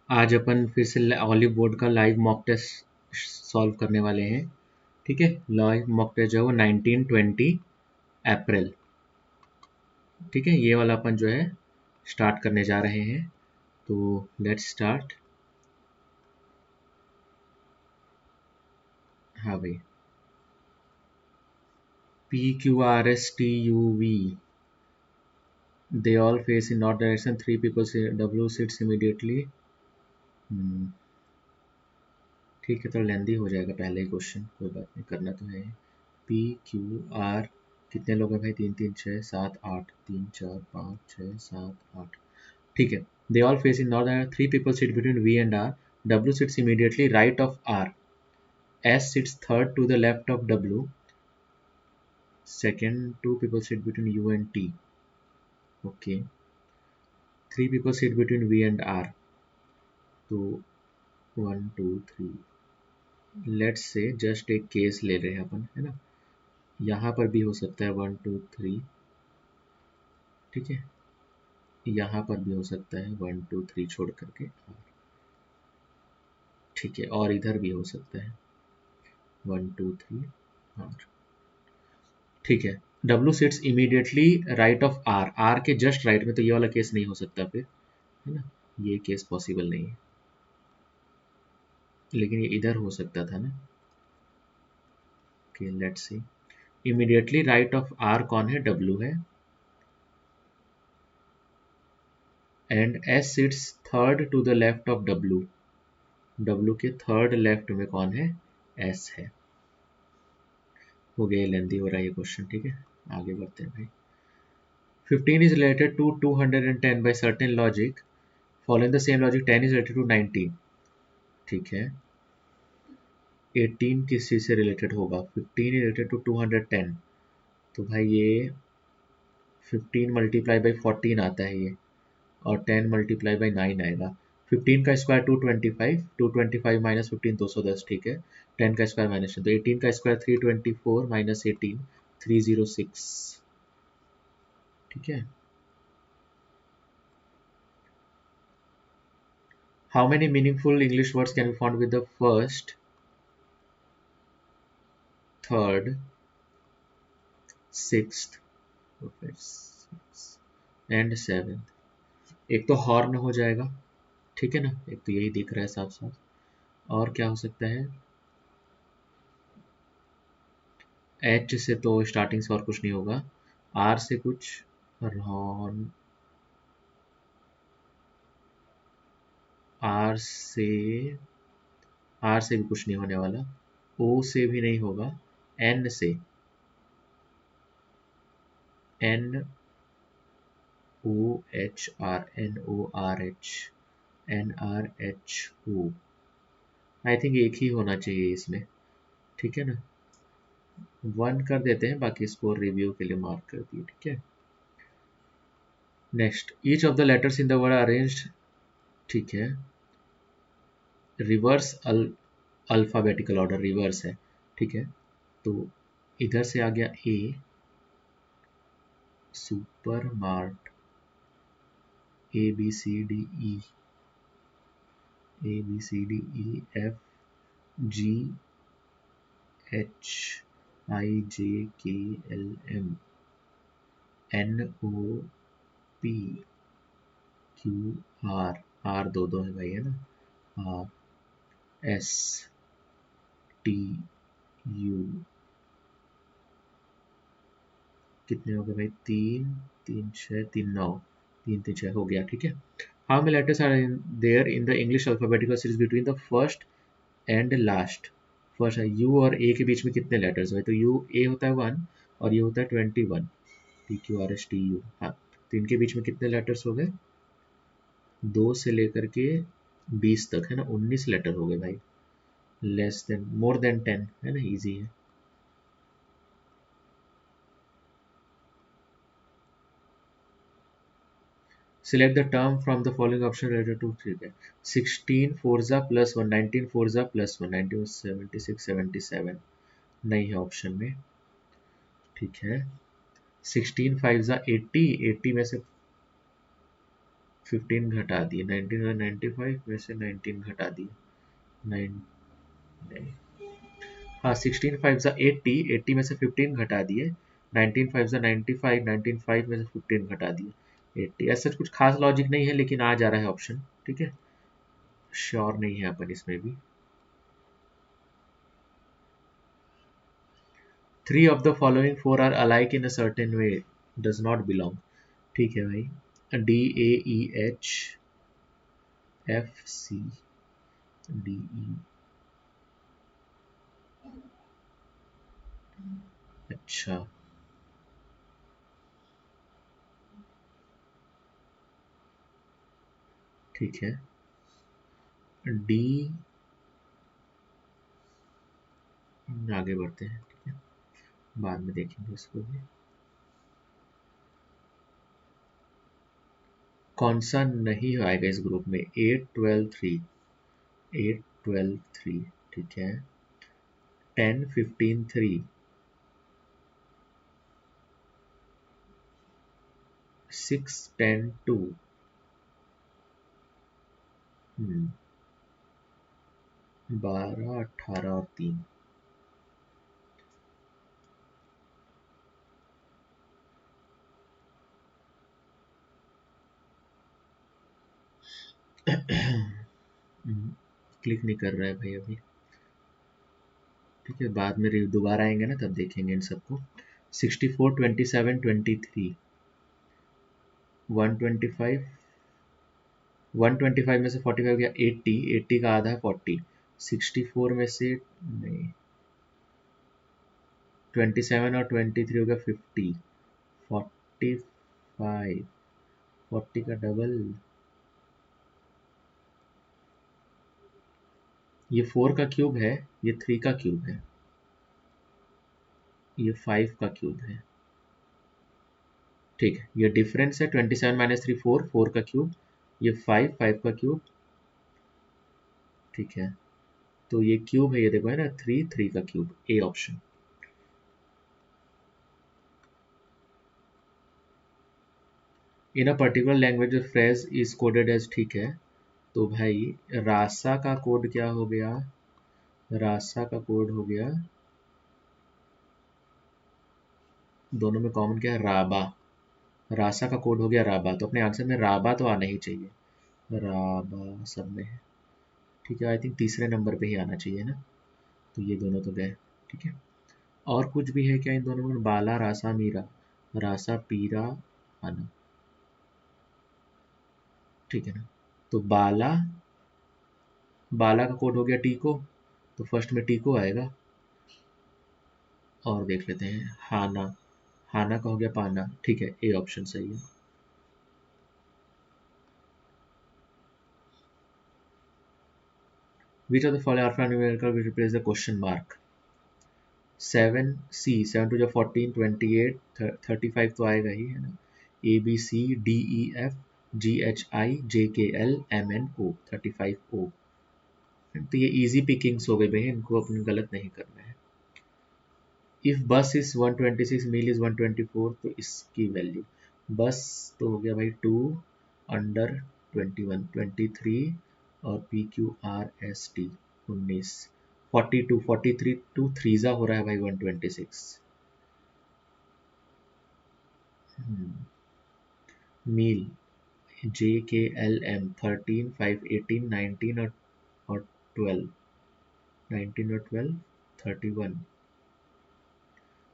आज अपन फिर से ऑलिव बोर्ड का लाइव मॉक टेस्ट सॉल्व करने वाले हैं। ठीक है, लाइव मॉक टेस्ट जो है वो 19-20 अप्रैल। ठीक है, ये वाला अपन जो है स्टार्ट करने जा रहे हैं, तो लेट्स स्टार्ट। हाँ भाई, PQRSTUV, they all face in north direction, 3 people W sits immediately। ठीक है, तो लेंदी हो जाएगा पहले ही क्वेश्चन, कोई बात नहीं, करना तो है। PQR कितने लोग हैं भाई? 3 3 6 7 8, 3 4 5 6 7 8। ठीक है, they all face in north, 3 people sit between V and R, W sits immediately right of R, S sits third to the left of W, second 2 people sit between U and T। okay, 3 people sit between V and R, तो 1 2 3। Let's say just एक case ले रहे हैं अपन, है ना, यहाँ पर भी हो सकता है 1 2 3। ठीक है, यहाँ पर भी हो सकता है 1 2 3 छोड़ करके R। ठीक है, और इधर भी हो सकता है 1 2 3 R। ठीक है, W sits immediately right of R, R के जस्ट राइट में, तो ये वाला केस नहीं हो सकता फिर, है ना, ये केस पॉसिबल नहीं है, लेकिन ये इधर हो सकता था ना। Okay, let's see, immediately right of R कौन है? W है, and S sits third to the left of W, W के थर्ड लेफ्ट में कौन है? S है। हो गया, लेंदी हो रहा है ये क्वेश्चन। ठीक है, आगे बढ़ते हैं भाई। 15 is related to 210 by certain logic, following the same logic 10 is related to 19। ठीक है, 18 किस चीज से रिलेटेड होगा? 15 रिलेटेड टू 210, तो भाई ये 15 मल्टीप्लाई बाई 14 आता है ये, और 10 मल्टीप्लाई बाई 9 आएगा। 15 का स्क्वायर 225, 225 माइनस 15 210। ठीक है, 10 का स्क्वायर माइनस 10, तो 18 का स्क्वायर 324 माइनस 18 306। ठीक है, how many meaningful English words can be found with the first, third, sixth, and seventh? एक तो हॉर्न हो जाएगा, ठीक है ना, एक तो यही दिख रहा है साफ साफ, और क्या हो सकता है? एच से तो स्टार्टिंग से और कुछ नहीं होगा, आर से कुछ, हॉर्न, आर से, आर से भी कुछ नहीं होने वाला, ओ से भी नहीं होगा, एन से, N O H R, N O R H, N R H O, I think एक ही होना चाहिए इसमें। ठीक है ना, 1 कर देते हैं, बाकी इसको रिव्यू के लिए मार्क कर दिए। ठीक है, next, each of the letters in the word arranged, ठीक है, रिवर्स अल्फाबेटिकल ऑर्डर, रिवर्स है। ठीक है, तो इधर से आ गया A, super mart, A B C D E, A B C D E F G H I J K L M N O P Q R, R दो दो है भाई, है ना, आर एस टी यू, कितने हो गए भाई? 3 3 6 3 9, 3 3 6 हो गया। ठीक है, how many letters are there in the English alphabetical series between the first and last? First है यू और ए के बीच में कितने लेटर्स हुए? तो यू ए होता है 1 और ये होता है 21, PQRSTU। हाँ, तो इनके बीच में कितने लेटर्स हो गए? 2 से लेकर के 20 तक, है ना, 19 लेटर हो गए भाई। लेस देन, मोर देन 10, है ना, इजी है। Select the term from the following option related to, ठीक है, 16 फोर्जा प्लस 1, 19 फोर्जा प्लस 1, 19 76 77 नहीं है ऑप्शन में। ठीक है, 16 फाइव जा 80, 80 में से 15 घटा दिए, 1995 में से 19 घटा दिए, 9 नहीं, हाँ 16 5 ज़ा 80, 80 में से 15 घटा दिए, 19 5 ज़ा 95, 19 5 में से 15 घटा दिए 80। ऐसा कुछ खास लॉजिक नहीं है, लेकिन आ जा रहा है ऑप्शन, ठीक है, श्योर नहीं है अपन इसमें भी। 3 of the following 4 are alike in a certain way, does not belong, ठीक है भाई, DAEHFCDE, अच्छा ठीक है, डी, आगे बढ़ते हैं, ठीक है, बाद में देखेंगे इसको भी। कौन सा नहीं आएगा इस ग्रुप में, 8 12 3, 8 12 3, ठीक है, 10 15 3, 6 10 2, 12 18 और 3, क्लिक नहीं कर रहा है भाई अभी, ठीक है, बाद में दोबारा आएंगे ना तब देखेंगे इन सबको। 64 27 23, 125, 125 में से 45 गया 80, 80 का आधा है 40, 64 में से नहीं, 27 और 23 हो गया 50, 45, 40 का डबल, ये 4 का क्यूब है, ये 3 का क्यूब है, ये 5 का क्यूब है, ठीक है, ये डिफरेंस है, 27 माइनस 3 4, 4 का क्यूब, ये 5 5 का क्यूब, ठीक है, तो ये क्यूब है, ये देखो है ना 3 3 का cube, A option. In a particular language phrase is coded as, ठीक है, तो भाई रासा का कोड क्या हो गया, रासा का कोड हो गया, दोनों में कॉमन क्या है, राबा, रासा का कोड हो गया राबा, तो अपने आंसर में राबा तो आना ही चाहिए, राबा सब में है, ठीक है, आई थिंक तीसरे नंबर पे ही आना चाहिए ना, तो ये दोनों तो गए, ठीक है, और कुछ भी है क्या इन दोनों में, बाला रासा मीरा, रासा पीरा आना, ठीक है ना, तो बाला, बाला का कोड हो गया टीको, तो फर्स्ट में टीको आएगा, और देख लेते हैं हाना, हाना का हो गया पाना, ठीक है, ए ऑप्शन सही है। Which of the following alphanumerical which replace the question mark? 7 C, 7 to 14 28 35 तो आएगा ही है ना, A B C D E F G H I J K L M N O, 35 O, तो ये इजी पिकिंग्स हो गए भाई, इनको अपन गलत नहीं करना है। इफ बस इज 126 मील इज 124, तो इसकी वैल्यू, बस तो हो गया भाई 2 अंडर 21 23, और P Q R S T 19, 42 43 two थ्रीजा हो रहा है भाई 126, मील जे के एल एम 13 5 18 19 और 12, 19 और 12 31,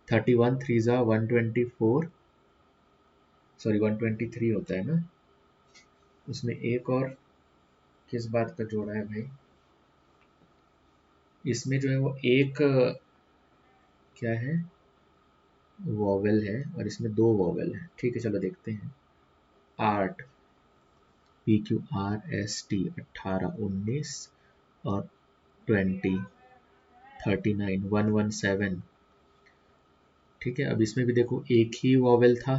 31 थ्रीजा 124, सॉरी 123 होता है ना, उसमें एक और किस बात का जोड़ा है भाई, इसमें जो है वो एक क्या है, वॉवेल है, और इसमें दो वॉवेल है, ठीक है, चलो देखते हैं। Art, P Q R S T 18 19 और 20 39 117, ठीक है, अब इसमें भी देखो एक ही वॉवेल था,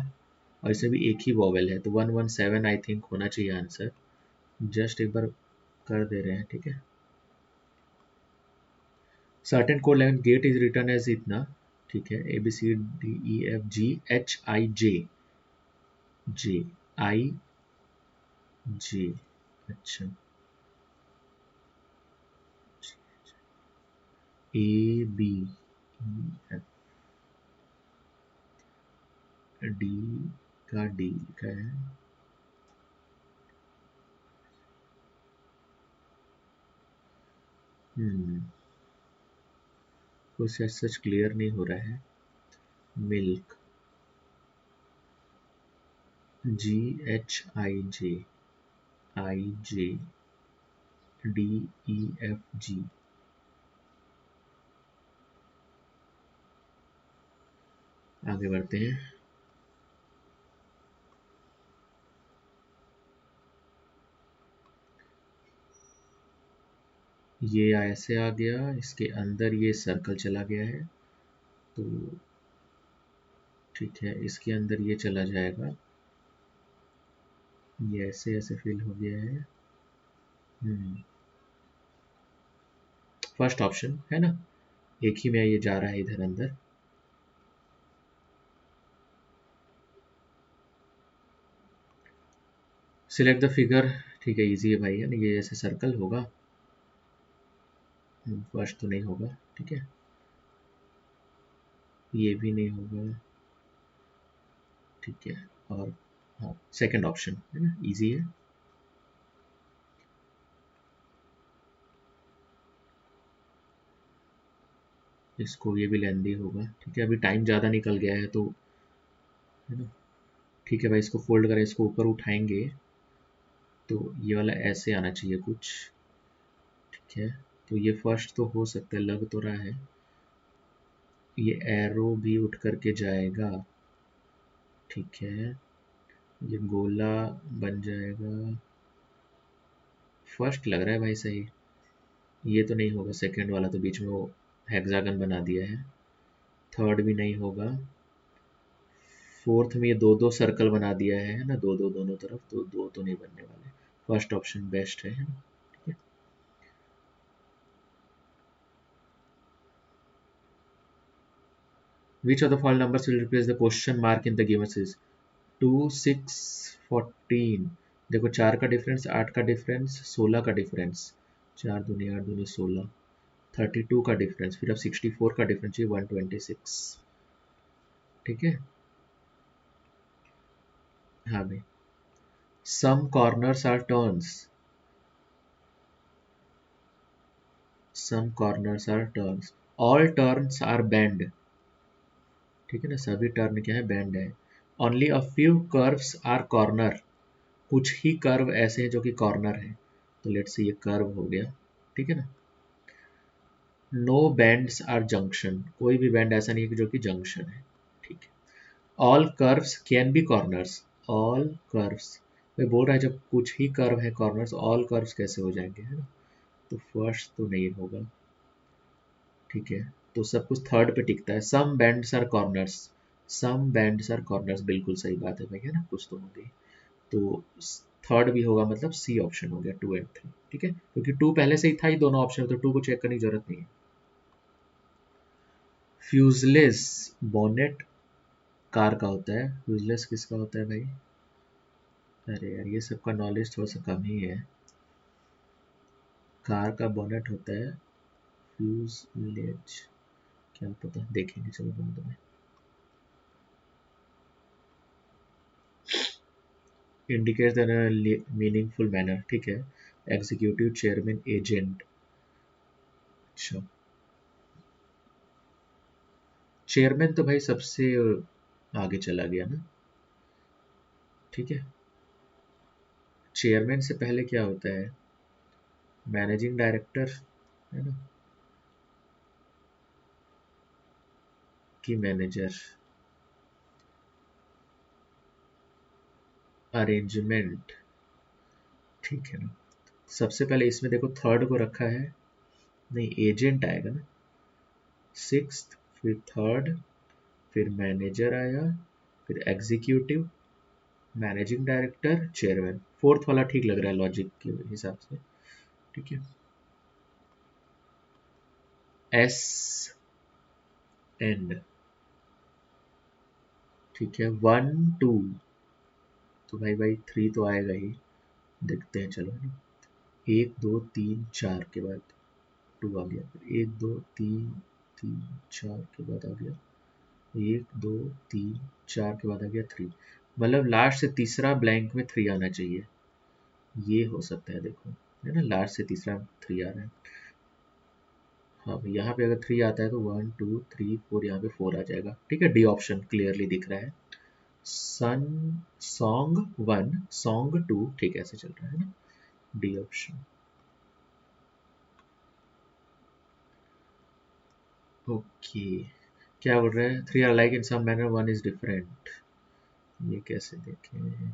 और इसमें भी एक ही वॉवेल है, तो 117 आई थिंक होना चाहिए आंसर, जस्ट एक बार कर दे रहे हैं, ठीक है। Certain code level gate is return as इतना, ठीक है, A B C D E F G H I J, J I G, अच्छा, A B E F D का डी का है। हम्म, कुछ सच क्लियर नहीं हो रहा है। Milk, ji H I J D E F जी। आगे बढ़ते हैं। ये ऐसे आ गया, इसके अंदर ये सर्कल चला गया है, तो ठीक है, इसके अंदर ये चला जाएगा, ये ऐसे ऐसे फिल हो गया है। फर्स्ट ऑप्शन है ना, एक ही में ये जा रहा है इधर अंदर। सिलेक्ट द फिगर, ठीक है, इजी है भाई, है ना, ये ऐसे सर्कल होगा। फर्स्ट तो नहीं होगा, ठीक है, ये भी नहीं होगा, ठीक है, और हाँ, सेकंड ऑप्शन है ना, इजी है। इसको ये भी लेंदी होगा, ठीक है, अभी टाइम ज़्यादा निकल गया है तो, है ना, ठीक है भाई, इसको फोल्ड करें, इसको ऊपर उठाएंगे तो ये वाला ऐसे आना चाहिए कुछ, ठीक है, तो ये फर्स्ट तो हो सकता है, लग तो रहा है, ये एरो भी उठ करके जाएगा, ठीक है, ये गोला बन जाएगा, फर्स्ट लग रहा है भाई सही। ये तो नहीं होगा, सेकंड वाला तो बीच में वो हेक्सागन बना दिया है, थर्ड भी नहीं होगा, फोर्थ में ये दो दो सर्कल बना दिया है ना, दो दो दोनों तरफ, तो दो तो नहीं बनने वाले, फर्स्ट ऑप्शन बेस्ट है ना, ठीक है। Which of the following numbers will replace the question mark in the given series? 2 6 14, देखो 4 का डिफरेंस, 8 का डिफरेंस, 16 का डिफरेंस, 4 दूनी 8 दूनी 16, 32 का डिफरेंस, फिर अब 64 का डिफरेंस, ये 126, ठीक है। हाँ भाई, some corners are turns, some corners are turns, all turns are bend, ठीक है ना, सभी टर्न क्या है, बेंड है। Only a few curves are corner, कुछ ही कर्व ऐसे हैं जो कि कॉर्नर है, तो लेट्स से ये कर्व हो गया, ठीक है ना। नो बैंड्स आर जंक्शन, कोई भी बैंड ऐसा नहीं है कि जो कि जंक्शन है, ठीक है। All curves can be corners, all curves, मैं बोल रहा है जब कुछ ही कर्व है कॉर्नर्स, ऑल कर्व्स कैसे हो जाएंगे, है ना, तो फर्स्ट तो नहीं होगा, ठीक है, तो सब कुछ थर्ड पे टिकता है। Some bends are corners, some bends are corners, बिल्कुल सही बात है भाई, है ना, कुछ तो होंगे, तो थर्ड भी होगा, मतलब सी ऑप्शन हो गया, 2 एंड 3, ठीक है, क्योंकि 2 पहले से ही था ही दोनों ऑप्शन, तो 2 को चेक करने की जरूरत नहीं है। फ्यूजलेस बोनेट कार का होता है, फ्यूजलेस किसका होता है भाई? अरे यार, ये सबका नॉलेज थोड़ा सा कम ही है। कार का बोनेट होता है फ्यूजलेज, क्या पता, देखेंगे, चलो बाद में। इंडिकेट द मीनिंगफुल मैनर, ठीक है, एग्जीक्यूटिव चेयरमैन एजेंट, अच्छा, चेयरमैन तो भाई सबसे आगे चला गया ना, ठीक है, चेयरमैन से पहले क्या होता है, मैनेजिंग डायरेक्टर, है ना, कि मैनेजर, अरेंजमेंट, ठीक है ना, सबसे पहले इसमें देखो थर्ड को रखा है, नहीं, एजेंट आएगा ना, सिक्स्थ, फिर थर्ड, फिर मैनेजर आया, फिर executive, managing director, chairman, fourth वाला ठीक लग रहा है लॉजिक के हिसाब से, ठीक है। एस एंड, ठीक है, 1 2, तो भाई भाई 3 तो आएगा ही, देखते हैं चलो, है ना। 1 2 3 4 के बाद 2 आ गया, फिर 1 2 3 3 4 के बाद आ गया 1 2 3 4 के बाद आ गया 3। मतलब लास्ट से तीसरा ब्लैंक में 3 आना चाहिए, ये हो सकता है, देखो है ना, लास्ट से तीसरा 3 आ रहा है। हाँ, यहाँ पे अगर 3 आता है तो 1 2 3 4, यहाँ पे 4 आ जाएगा। ठीक है, डी ऑप्शन क्लियरली दिख रहा है। सन सॉन्ग 1 सॉन्ग 2, ठीक है, ऐसे चल रहा है ना, डी ऑप्शन। ओके, क्या बोल रहे हैं, 3 are like in some manner 1 is different, ये कैसे देखें।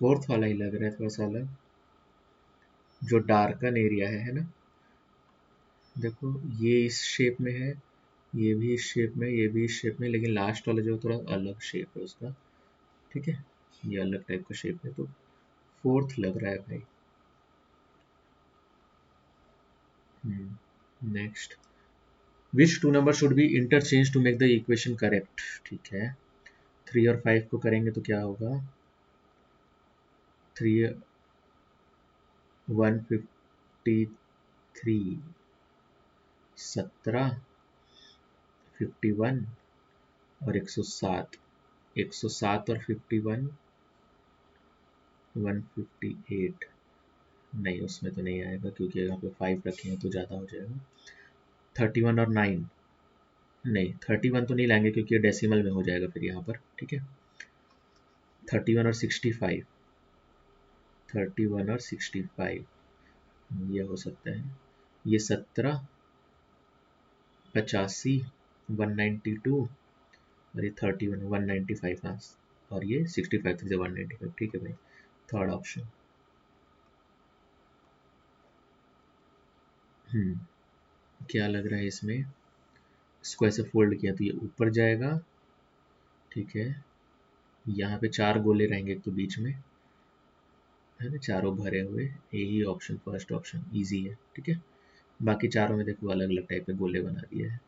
फोर्थ वाला ही लग रहा है थोड़ा सा अलग, जो डार्कन एरिया है ना। देखो ये इस शेप में है, ये भी इस शेप में, ये भी इस शेप में, लेकिन लास्ट वाला जो थोड़ा अलग शेप है उसका। ठीक है, ये अलग टाइप का शेप है, तो फोर्थ लग रहा है भाई। Next, which two number should be interchange to make the equation correct. ठीक है, 3 और 5 को करेंगे तो क्या होगा, 153, 17, 51 और 107, 107 और 51, 158। नहीं, उसमें तो नहीं आएगा क्योंकि यहाँ पे 5 रखे हैं तो ज़्यादा हो जाएगा। 31 और 9, नहीं 31 तो नहीं लाएंगे क्योंकि ये डेसिमल में हो जाएगा फिर यहाँ पर। ठीक है, 31 और 65, 31 और 65 ये हो सकता है। ये 17, 85, 192 और ये 31, 195, हाँ, और ये 65 से 195। ठीक है भाई, थर्ड ऑप्शन। क्या लग रहा है इसमें, इसको ऐसे फोल्ड किया तो ये ऊपर जाएगा। ठीक है, यहाँ पे 4 गोले रहेंगे एक तो बीच में, है ना, चारों भरे हुए, यही ऑप्शन, फर्स्ट ऑप्शन इजी है। ठीक है, बाकी चारों में देखो अलग अलग टाइप के गोले बना दिए हैं।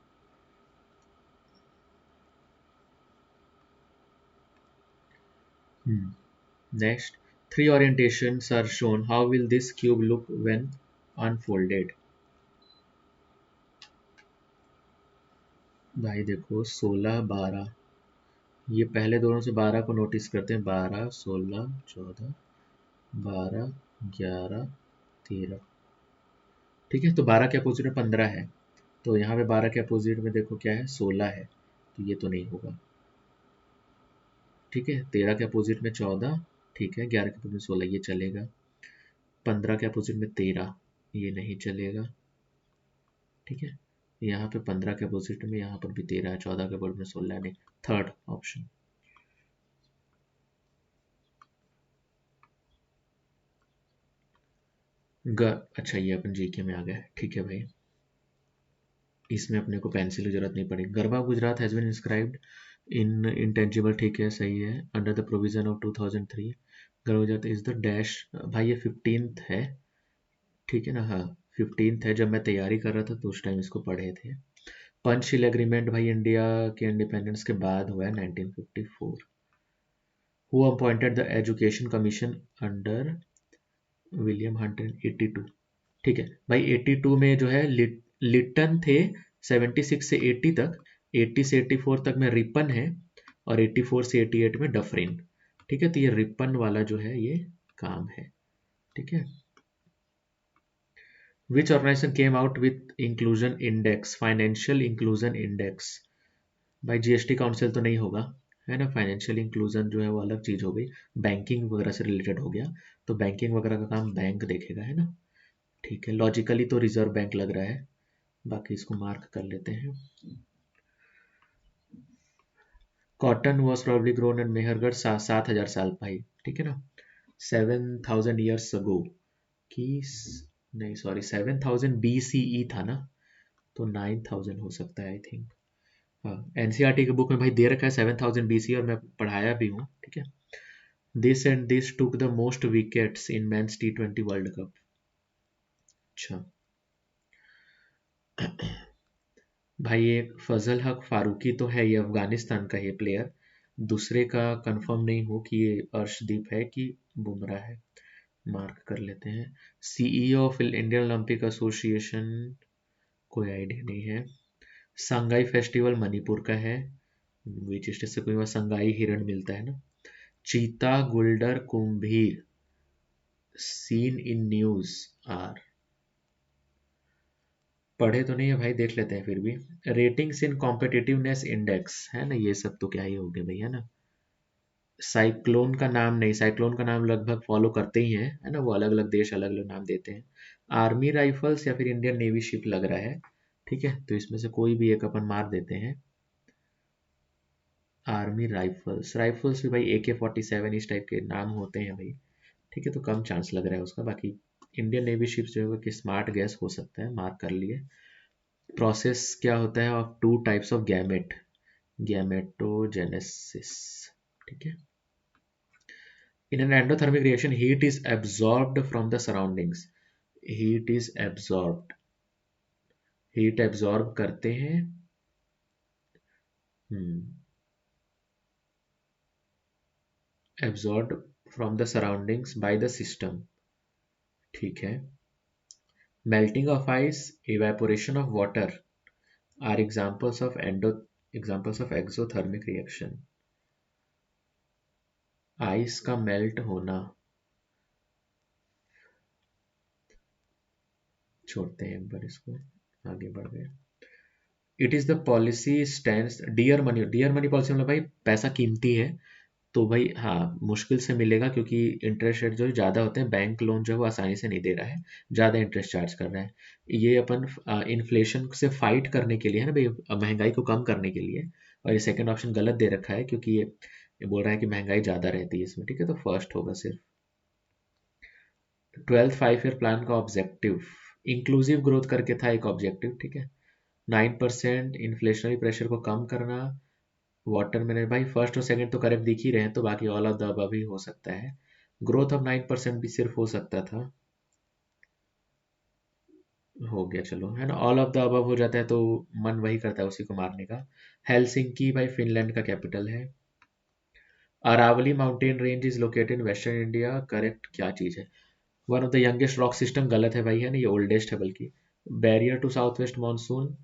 Next, 3 orientations are shown, how will this cube look when unfolded। भाई देखो 16 12, ये पहले दोनों से 12 को नोटिस करते हैं, 12 16 14, 12 11 13। ठीक है, तो 12 के अपोजिट में 15 है, तो यहाँ पे 12 के अपोजिट में देखो क्या है, 16 है, तो ये तो नहीं होगा। ठीक है, 13 के अपोजिट में 14, ठीक है, 11 के अपोजिट में 16, ये चलेगा। 15 के अपोजिट में 13, ये नहीं चलेगा। ठीक है, यहाँ पे 15 के अपोजिट में यहाँ पर भी 13 है, 14 के अपोजिट में 16 नहीं, थर्ड ऑप्शन। अच्छा, ये अपन जीके में आ गए। ठीक है भाई, इसमें अपने को पेंसिल की जरूरत नहीं पड़ेगी। Garba Gujarat has been inscribed in intangible, ठीक है सही है, under the provision of 2003। Garba Gujarat is the dash, भाई ये 15th है। ठीक है ना, हाँ 15th है, जब मैं तैयारी कर रहा था तो उस टाइम इसको पढ़े थे। पंचशील एग्रीमेंट भाई इंडिया के इंडिपेंडेंस के बाद हुआ है 1954। Who appointed the education commission under William Hunt इन 82। ठीक है भाई, 82 में जो है लिटन थे, 76 से 80 तक, 80 से 84 तक में रिपन है, और 84 से 88 में डफरिन। ठीक है, तो ये रिपन वाला जो है ये काम है। ठीक है, which organisation came out with inclusion index, financial inclusion index. भाई जीएसटी काउंसिल तो नहीं होगा, है ना, फाइनेंशियल इंक्लूजन जो है वो अलग चीज हो गई, बैंकिंग वगैरह से रिलेटेड हो गया, तो बैंकिंग वगैरह का काम बैंक देखेगा, है ना। ठीक है, लॉजिकली तो रिजर्व बैंक लग रहा है, बाकी इसको मार्क कर लेते हैं। Cotton was probably grown in Mehrgarh 7,000 साल भाई। ठीक है ना, 7,000 ईयर्स अगो की, नहीं सॉरी 7,000 BCE था ना, तो 9000 हो सकता है आई थिंक। हाँ, एनसीईआरटी के बुक में भाई दे रखा है 7000 बीसी और मैं पढ़ाया भी हूँ, ठीक है। This and this took the most wickets in men's T20 world cup. अच्छा भाई, एक फजल हक फारूकी तो है, ये अफगानिस्तान का ये प्लेयर। दूसरे का कंफर्म नहीं हो कि ये अर्शदीप है कि बुमराह है, मार्क कर लेते हैं। CEO of Indian Olympic association, कोई आइडिया नहीं है। संगाई फेस्टिवल मणिपुर का है, विच स्टेट से कोई वहाँ संगाई हिरण मिलता है ना। चीता गुल्डर कुंभीर सीन इन न्यूज आर, पढ़े तो नहीं है भाई, देख लेते हैं फिर भी। रेटिंग्स इन कॉम्पिटिटिवनेस इंडेक्स है ना, ये सब तो क्या ही हो गया भाई, है ना। साइक्लोन का नाम नहीं, साइक्लोन का नाम लगभग फॉलो करते ही हैं, है ना, वो अलग अलग देश अलग अलग नाम देते हैं। आर्मी राइफल्स या फिर इंडियन नेवी शिप लग रहा है, ठीक है, तो इसमें से कोई भी एक अपन मार देते हैं। आर्मी राइफल्स, राइफल्स भी भाई AK-47 इस टाइप के नाम होते हैं भाई, ठीक है, तो कम चांस लग रहा है उसका। बाकी इंडियन नेवी शिप्स जो है वो कि स्मार्ट गैस हो सकता है, मार्क कर लिए। प्रोसेस क्या होता है of two types of gamete, gametogenesis, ठीक है। In an endothermic reaction, heat is absorbed from the surroundings. Heat is absorbed. Heat absorb करते हैं। Absorbed from the surroundings by the system, ठीक है। Melting of ice, evaporation of water are examples of exothermic reaction. Ice का melt होना, छोड़ते हैं एक बार इसको, आगे बढ़ गए। It is the policy stands dear money policy, मतलब भाई पैसा कीमती है, तो भाई हाँ मुश्किल से मिलेगा, क्योंकि इंटरेस्ट रेट जो ज़्यादा होते हैं, बैंक लोन जो है वो आसानी से नहीं दे रहा है, ज़्यादा इंटरेस्ट चार्ज कर रहा है। ये अपन इन्फ्लेशन से फाइट करने के लिए है ना भाई, महंगाई को कम करने के लिए। और ये सेकंड ऑप्शन गलत दे रखा है, क्योंकि ये बोल रहा है कि महंगाई ज़्यादा रहती है इसमें, ठीक है, तो फर्स्ट होगा सिर्फ। 12th 5 ईयर प्लान का ऑब्जेक्टिव इंक्लूसिव ग्रोथ करके था एक ऑब्जेक्टिव, ठीक है। 9% इन्फ्लेशनरी प्रेशर को कम करना। वाटर में भाई फर्स्ट और सेकंड तो करेक्ट दिख ही रहे हैं, तो बाकी ऑल ऑफ द अबव ही हो सकता है। ग्रोथ ऑफ 9% भी सिर्फ हो सकता था, हो गया चलो, है ना, ऑल ऑफ द अबव हो जाता है तो मन वही करता है उसी को मारने का। हेलसिंकी भाई फिनलैंड का कैपिटल है। Aravalli mountain range is located in western India, correct क्या चीज है। One of the youngest rock system, गलत है भाई, है ना, ये ओल्डेस्ट है बल्कि। Barrier to south west monsoon,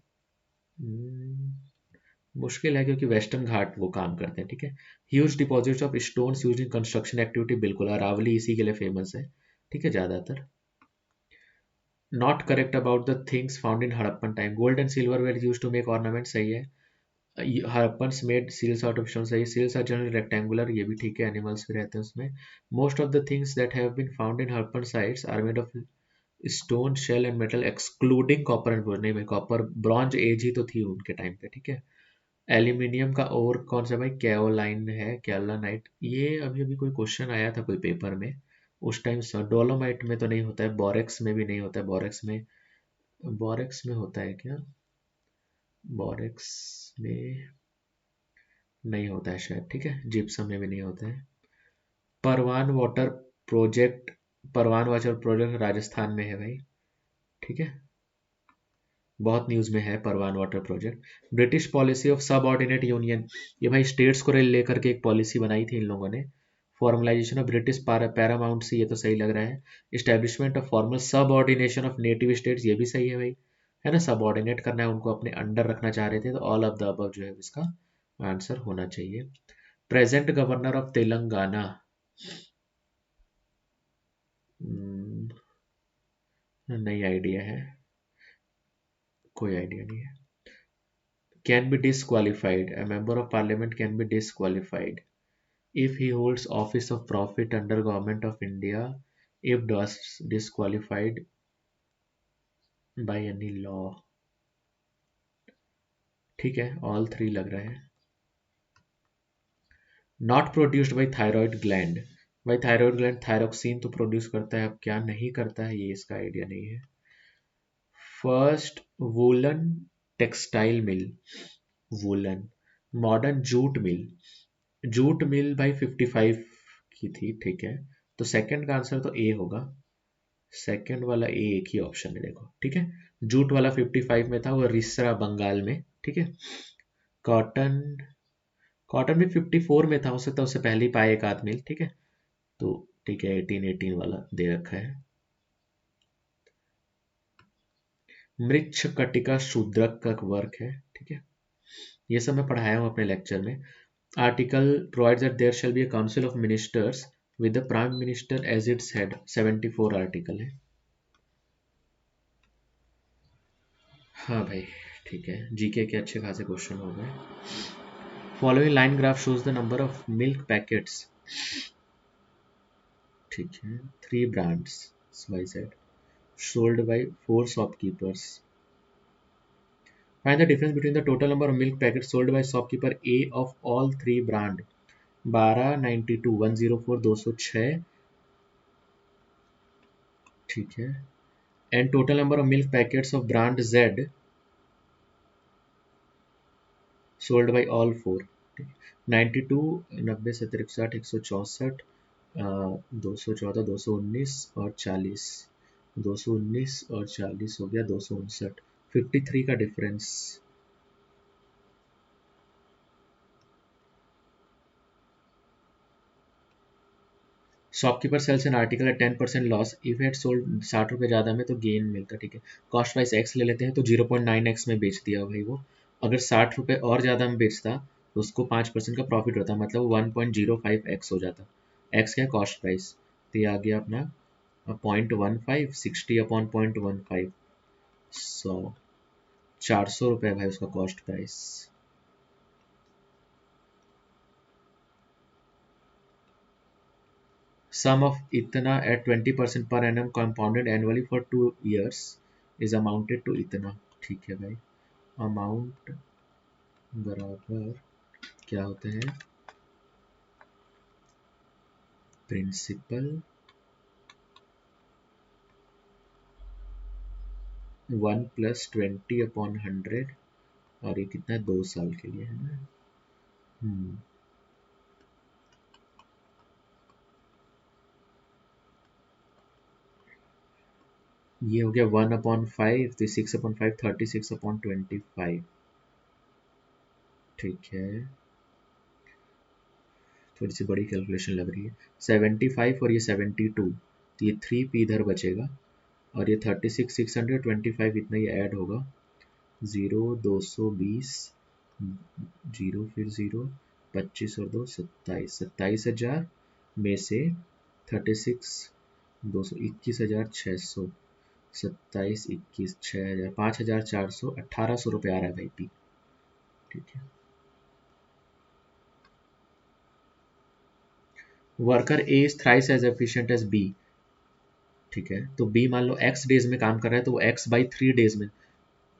मुश्किल है क्योंकि वेस्टर्न घाट वो काम करते हैं, ठीक है। Huge deposits of stones used in construction activity, बिल्कुल अरावली इसी के लिए फेमस है, ठीक है, ज्यादातर। Not correct about the things found in Harappan time, gold and silver were use to make ornament, सही है। Harappans made seals out of stone, सही, सील्स आर जनरली रेक्टेंगुलर, ये भी ठीक है, एनिमल्स भी रहते हैं उसमें। Most of the things that have been found in Harappan sites are made of stone shell and metal excluding copper and, नहीं भाई कॉपर ब्रॉन्ज एज ही तो थी उनके टाइम पे, ठीक है। एल्यूमिनियम का और कौन सा भाई, कैओलाइन है, कैलानाइट, ये अभी अभी कोई क्वेश्चन आया था कोई पेपर में उस टाइम। डोलोमाइट में तो नहीं होता है, बोरेक्स में भी नहीं होता है, बोरेक्स में होता है क्या, बोरेक्स में नहीं होता है शायद, ठीक है, जिप्सम में भी नहीं होता है। परवान वाटर प्रोजेक्ट, परवान वाटर प्रोजेक्ट राजस्थान में है भाई, ठीक है, बहुत न्यूज में है परवान water project. British policy of सब ऑर्डिनेट यूनियन, ये भाई स्टेट्स को लेकर के एक पॉलिसी बनाई थी इन लोगों ने। फॉर्मलाइजेशन ऑफ ब्रिटिश पैरामाउंट से, ये तो सही लग रहा है। इस्टेब्लिशमेंट ऑफ फॉर्मल सब ऑर्डिनेशन ऑफ नेटिव स्टेट्स, ये भी सही है भाई, है ना, सब ऑर्डिनेट करना है उनको, अपने अंडर रखना चाह रहे थे, तो ऑल ऑफ द अबव जो है इसका आंसर होना चाहिए। प्रेजेंट गवर्नर ऑफ तेलंगाना, नहीं आइडिया है, कोई आइडिया नहीं है। Can be disqualified, a member of parliament can be disqualified if he holds office of profit under government of India, if disqualified by any law, ठीक है, all three लग रहा है। Not produced by thyroid gland, भाई thyroid gland thyroxine तो produce करता है, अब क्या नहीं करता है ये इसका आइडिया नहीं है। First woollen textile mill, woollen. Modern jute mill, jute mill भाई 55 की थी, ठीक है। तो सेकंड का आंसर तो ए होगा, सेकंड वाला ए एक ही ऑप्शन है देखो, ठीक है। जूट वाला 55 में था, वो रिसरा बंगाल में, ठीक है। कॉटन, कॉटन भी 54 में था, उससे तो उससे पहले ही पाए एक आध मिल, ठीक है। तो ठीक है, 18 वाला दे रखा है। मृच्छ कटिका शूद्रक का वर्क है, ठीक है। ये सब मैं पढ़ाया हूँ अपने लेक्चर में। Article provides that there shall be a council of ministers with the prime minister as its head, 74 article है। हाँ भाई, ठीक है, जीके के अच्छे खासे क्वेश्चन हो गए। Following line graph shows the number of milk packets, ठीक है, 3 brands Y said sold by 4 shopkeepers. Find the difference between the total number of milk packets sold by shopkeeper A of all three brand. 12, 92, 104, 206, ठीक है, and total number of milk packets of brand Z sold by all four. 92, 90, 70, 61, 164, 214, 219 और 40, 219 और 40 हो गया 259, 53 का difference. Shopkeeper sells an article at 10% loss if it sold 60 रुपये ज़्यादा में तो गेन मिलता, ठीक है। कॉस्ट प्राइस एक्स ले लेते हैं तो 0.9x में बेच दिया भाई वो। अगर 60 रुपये और ज़्यादा में बेचता तो उसको 5% का प्रॉफिट होता, मतलब 1.05x हो जाता। एक्स क्या, कॉस्ट प्राइस। तो ये आ गया अपना 0.15, 60/0.15, 100, 400 रुपये भाई उसका कॉस्ट प्राइस। Sum of इतना at 20% per annum compounded annually for 2 years is amounted to इतना, ठीक है भाई। अमाउंट बराबर क्या होते हैं, प्रिंसिपल 1 + 20/100, और ये कितना है, 2 साल के लिए है ना। ये हो गया 1/5, तो 6/5, 36/25, ठीक है। थोड़ी सी बड़ी कैलकुलेशन लग रही है। 75 और ये 72, तो ये 3p इधर बचेगा, और ये 36, 625 इतना ही ऐड होगा। 0, 220, 0 फिर 0, 25 और 2 27, 27,000 में से 36, 221,600, 27, 21, 6,000, 5,400, 1,800 रुपये आ रहा है भाई पी, ठीक है। Worker A is thrice as efficient as B, ठीक है। तो बी मान लो x डेज में काम कर रहा है, तो वो x/3 डेज में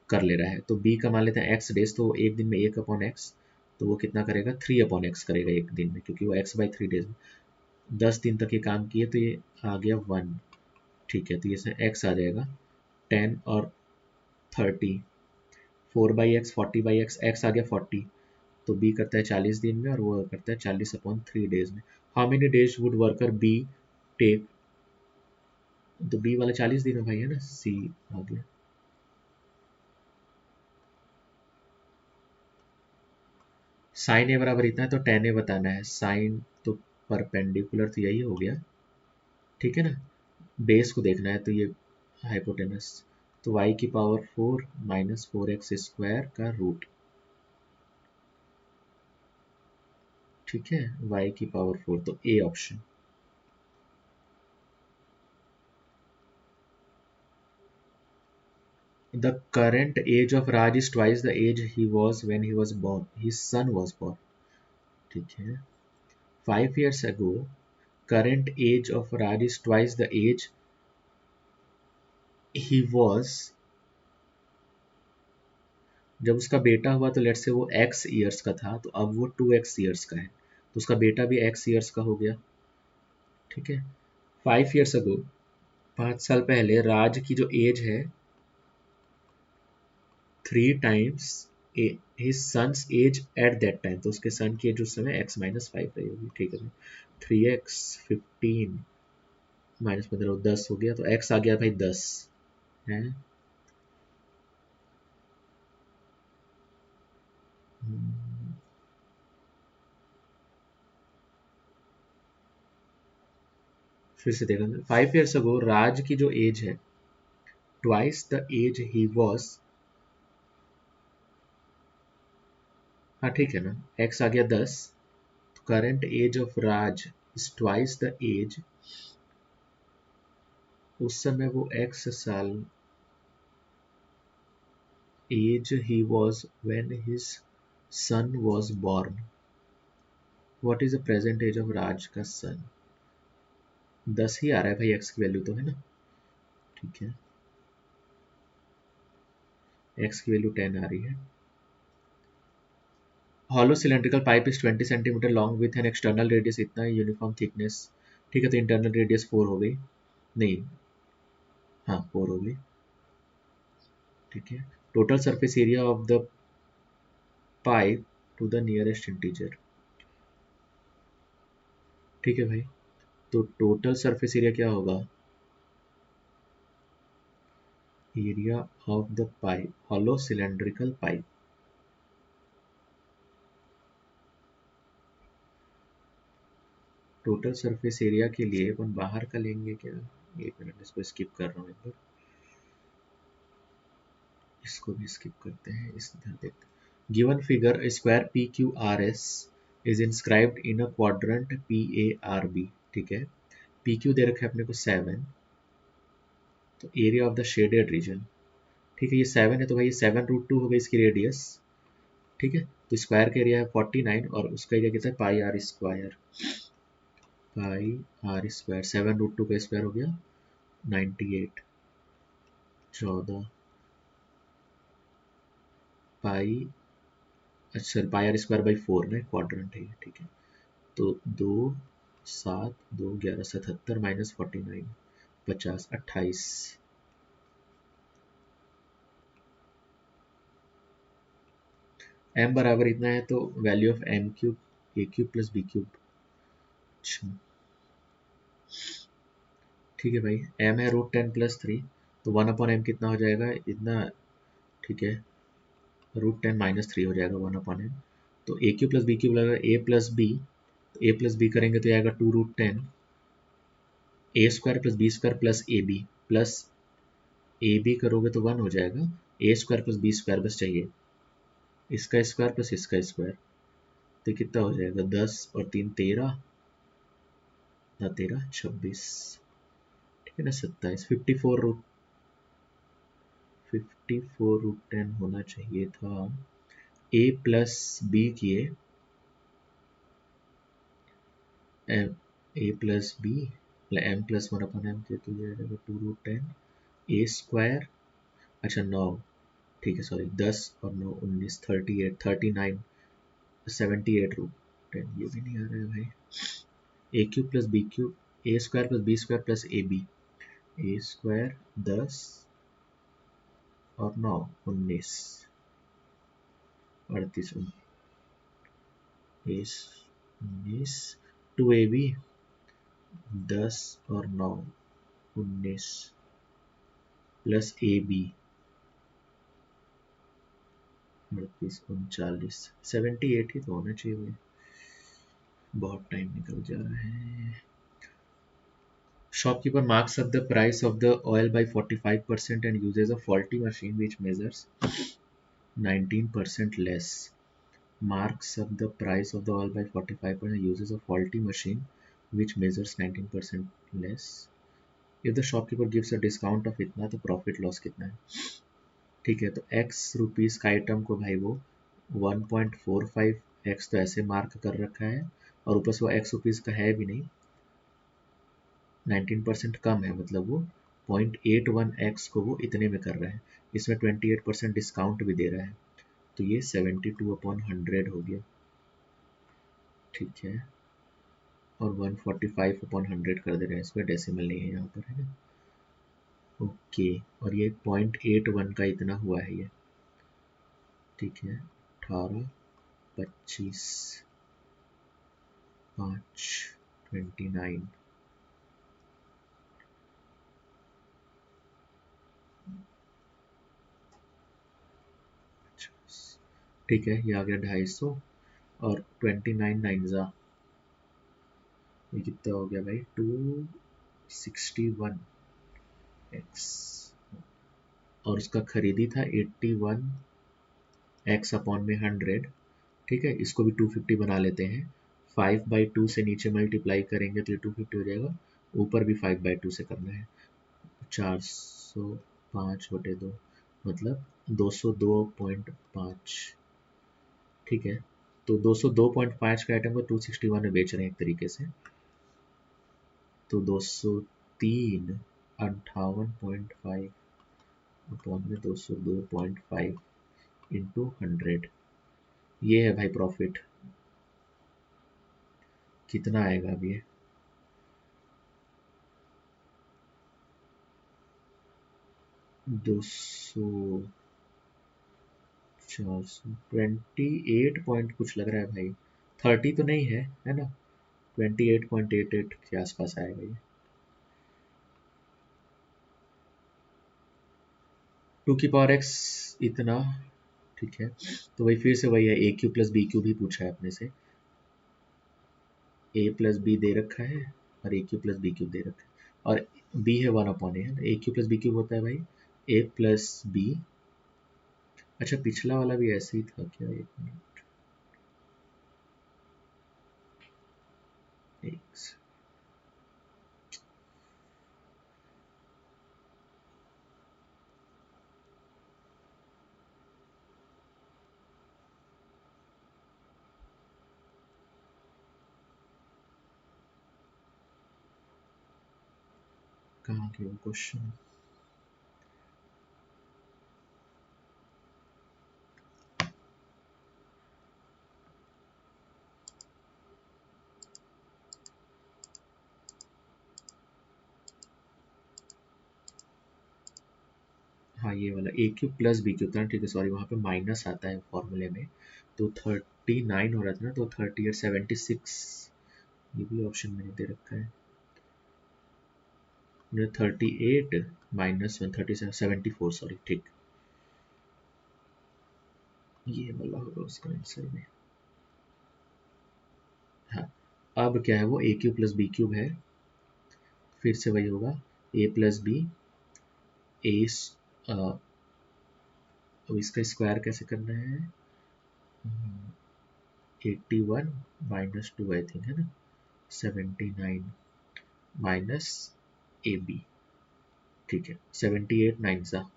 कर ले रहा है। तो बी का मान लेते हैं x डेज, तो एक दिन में 1/x, तो वो कितना करेगा, 3/x करेगा एक दिन में, क्योंकि वो x/3 डेज में 10 दिन तक ये काम किए, तो ये आ गया 1, ठीक है। तो ये इसमें x आ जाएगा 10 और 30, 4/x, 40/x, x आ गया 40, तो बी करता है 40 दिन में और वो करता है 40/3 डेज में। How many days would worker B take, तो बी वाला 40 दिन में भाई है ना, सी आ गया। साइन ए बराबर इतना है, तो tan ए बताना है। साइन तो परपेंडिकुलर, तो यही हो गया, ठीक है ना। बेस को देखना है, तो ये हाइपोटेनस, तो y⁴ - 4x² का रूट, ठीक है, y⁴ तो A option. The current age of Raj is twice the age he was when he was born, his son was born, ठीक है। 5 years ago current age of Raj is twice the age he was, जब उसका बेटा हुआ तो late से वो x years का था, तो अब वो 2x ईयर्स का है, तो उसका बेटा भी x ईयर्स का हो गया, ठीक है। 5 years ago, 5 साल पहले राज की जो एज है 3 times his son's age at that time, तो उसके सन की एज उस समय x-5 रही होगी, ठीक है। 3x 15 -15 10 हो गया, तो x आ गया भाई 10 है। फिर से देखा 5 years ago राज की जो एज है twice the age he was, हाँ ठीक है ना, x आ गया 10, तो current age of Raj is twice the age, उस समय वो x साल age he was when his son was born. What is the present age of Raj का सन? 10 ही आ रहा है भाई, x की वैल्यू तो है ना, ठीक है, x की वैल्यू 10 आ रही है। Hollow cylindrical pipe is 20 centimetre long with an external radius इतना यूनिफॉर्म थिकनेस, ठीक है, तो इंटरनल रेडियस 4 हो गई, नहीं, हाँ 4 हो गई, ठीक है। Total surface area of the pipe to the nearest integer, ठीक है भाई, तो टोटल सरफेस एरिया क्या होगा, area of the pipe, hollow cylindrical pipe, total surface area के लिए अपन बाहर का लेंगे क्या, एक मिनट इसको स्किप कर रहा हूँ, एक बार इसको भी स्किप करते हैं, इस इधर देखते हैं। Given figure square P Q R S is inscribed in a quadrant P A R B, ठीक है, पी क्यू दे रखा है अपने को 7, तो area of the shaded region, ठीक है, ये 7 है, तो भाई ये 7√2 हो गई इसकी रेडियस, ठीक है, तो स्क्वायर का एरिया है 49 और उसका एरिया कितना है pi r square, pi r square 7√2 का स्क्वायर हो गया 98, 14 पाई, अच्छा पाई आर स्क्वायर बाई 4 ना, क्वाड्रेंट है ये, ठीक है, तो 2 7 2 11 77 -49 50 28, m बराबर इतना है, तो value of m cube a cube plus b cube, अच्छा ठीक है भाई, m है √10 + 3, तो 1/m कितना हो जाएगा इतना, ठीक है, √10 -3 हो जाएगा 1/m, तो a cube plus b cube लगेगा a प्लस b, तो a प्लस b करेंगे तो आएगा 2√10 A square plus B square plus A B, plus A B करोगे तो 1 हो जाएगा, A square plus B square बस चाहिए, इसका स्क्वायर प्लस इसका स्क्वायर, तो कितना हो जाएगा 10 और 3 13, ना 13 26, ठीक है ना, 27 54√10 होना चाहिए था, ए प्लस बी किए M, A plus B M plus 1/m के, तो ये रहेगा 2√10 ए स्क्वायर, अच्छा 9, ठीक है सॉरी 10 और 9 19 38 39 78√10, ये भी नहीं आ रहा है भाई, A cube plus B cube A square plus B square plus A B, A square 10 और 9 19 38 19 टू ए बी 10 और 9 19 प्लस ए बी 38 39 78 ही तो होना चाहिए भाई, बहुत टाइम निकल जा रहा है। Shopkeeper marks up the price of the oil by 45% and uses a faulty machine which measures 19% less. Marks up the price of the oil by 45% and uses a faulty machine which measures 19% less. If the shopkeeper gives a discount of इतना, तो profit loss कितना है, ठीक है, तो x rupees का item को भाई वो 1.45 x तो ऐसे मार्क कर रखा है, और ऊपर से वो x रुपीज़ का है भी नहीं, 19% कम है, मतलब वो 0.81x को वो इतने में कर रहा है, इसमें 28% डिस्काउंट भी दे रहा है, तो ये 72/100 हो गया, ठीक है, और 145/100 कर दे रहे हैं, इसमें डेसिमल नहीं है यहाँ पर, है ना, ओके, और ये 0.81 का इतना हुआ है ये, ठीक है, 18, 25, 5, 29, ठीक है, ये आ गया 250 और 29 नाइन्जा, ये कितना हो गया भाई, 261 एक्स, और उसका खरीदी था 81 एक्स अपॉन में 100। ठीक है, इसको भी 250 बना लेते हैं, 5/2 से नीचे मल्टीप्लाई करेंगे तो ये 250 हो जाएगा, ऊपर भी 5/2 से करना है, 405/2 मतलब 202.5। ठीक है, तो 202.5 का आइटम को 261 में बेच रहे हैं एक तरीके से, तो 203 58.5 अपॉन में 202.5 इंटू 100, ये है भाई प्रॉफिट। कितना आएगा अब ये, 200, 428 पॉइंट कुछ लग रहा है भाई, 30 तो नहीं है ना, 28.88 के आसपास आएगा ये, 2 की पावर x इतना। ठीक है, तो वही फिर से वही है, ए क्यू प्लस बी क्यू भी पूछा है अपने से, ए प्लस बी दे रखा है और ए क्यू प्लस बी क्यूब दे रखा है, और बी है 1/a है, ए क्यू प्लस बी क्यूब होता है भाई ए प्लस बी। अच्छा, पिछला वाला भी ऐसे ही था क्या, एक मिनट, एक कहाँ के वो क्वेश्चन, हाँ ये वाला ए क्यूब प्लस बी क्यूब था, ठीक है सॉरी, वहाँ पे माइनस आता है फॉर्मूले में, तो 39 हो रहा था ना, तो 76, ये भी ऑप्शन मैंने दे रखा है, 38 -1 37 74 सॉरी, ठीक, ये वाला होगा उसका आंसर में। हाँ, अब क्या है वो, ए क्यूब प्लस बी क्यूब है, फिर से वही होगा, ए प्लस बी, ए, तो इसका स्क्वायर कैसे करना है, 81 -2 आई थिंक है ना, 79 माइनस ए बी, ठीक है, 78 9 सा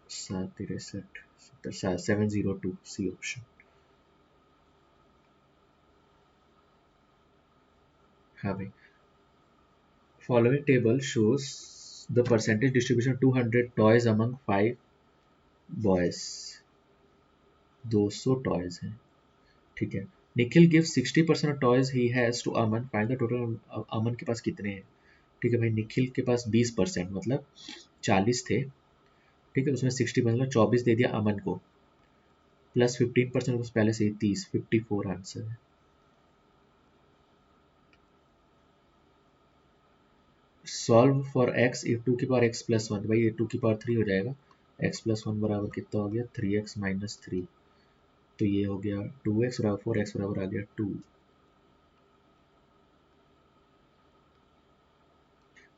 763 702 सी ऑप्शन। हाँ भाई, following table shows the percentage distribution of 200 toys among 5 boys, 200 toys हैं, ठीक है, निखिल गिव 60% ऑफ टॉयज ही has to Aman, find the total, Aman के पास कितने हैं, ठीक है भाई, निखिल के पास 20% मतलब 40 थे, ठीक है, उसमें 60 मतलब 24 दे दिया अमन को, प्लस 15% उस पहले से ही 30, 54 आंसर है। सॉल्व फॉर एक्स इफ 2 की पावर x+1, भाई ये 2 की पावर 3 हो जाएगा, x+1 बराबर कितना हो गया, 3x - 3, तो ये हो गया 2x बराबर 4x बराबर आ गया 2।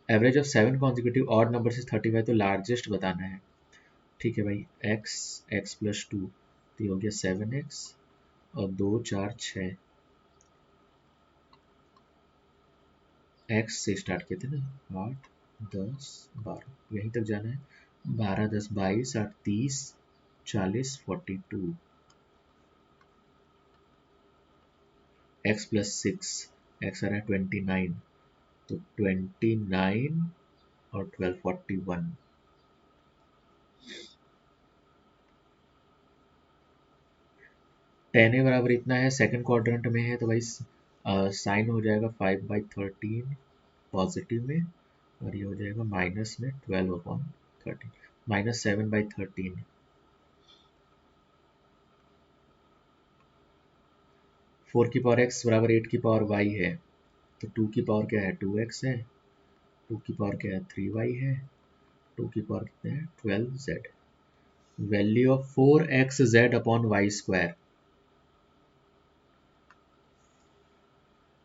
Average of 7 consecutive odd number से 35, तो लार्जेस्ट बताना है, ठीक है भाई, x+2, तो ये हो गया 7x और 2 4 6, x से स्टार्ट किए थे ना, 8 10 12 यहीं तक जाना है, 12 10 22 8 30 40 42, x+6, x आ रहा है 29, तो 29 और 12 41, 10 बराबर इतना है, सेकंड क्वाड्रेंट में है, तो भाई साइन हो जाएगा 5/13 पॉजिटिव में, और ये हो जाएगा माइनस में 12/13, -7/13, 4 की पावर x बराबर 8 की पावर y है, तो 2 की पावर क्या है 2x है, 2 की पावर क्या है 3y है, 2 की पावर कितने है 12z। Value of 4xz upon y square,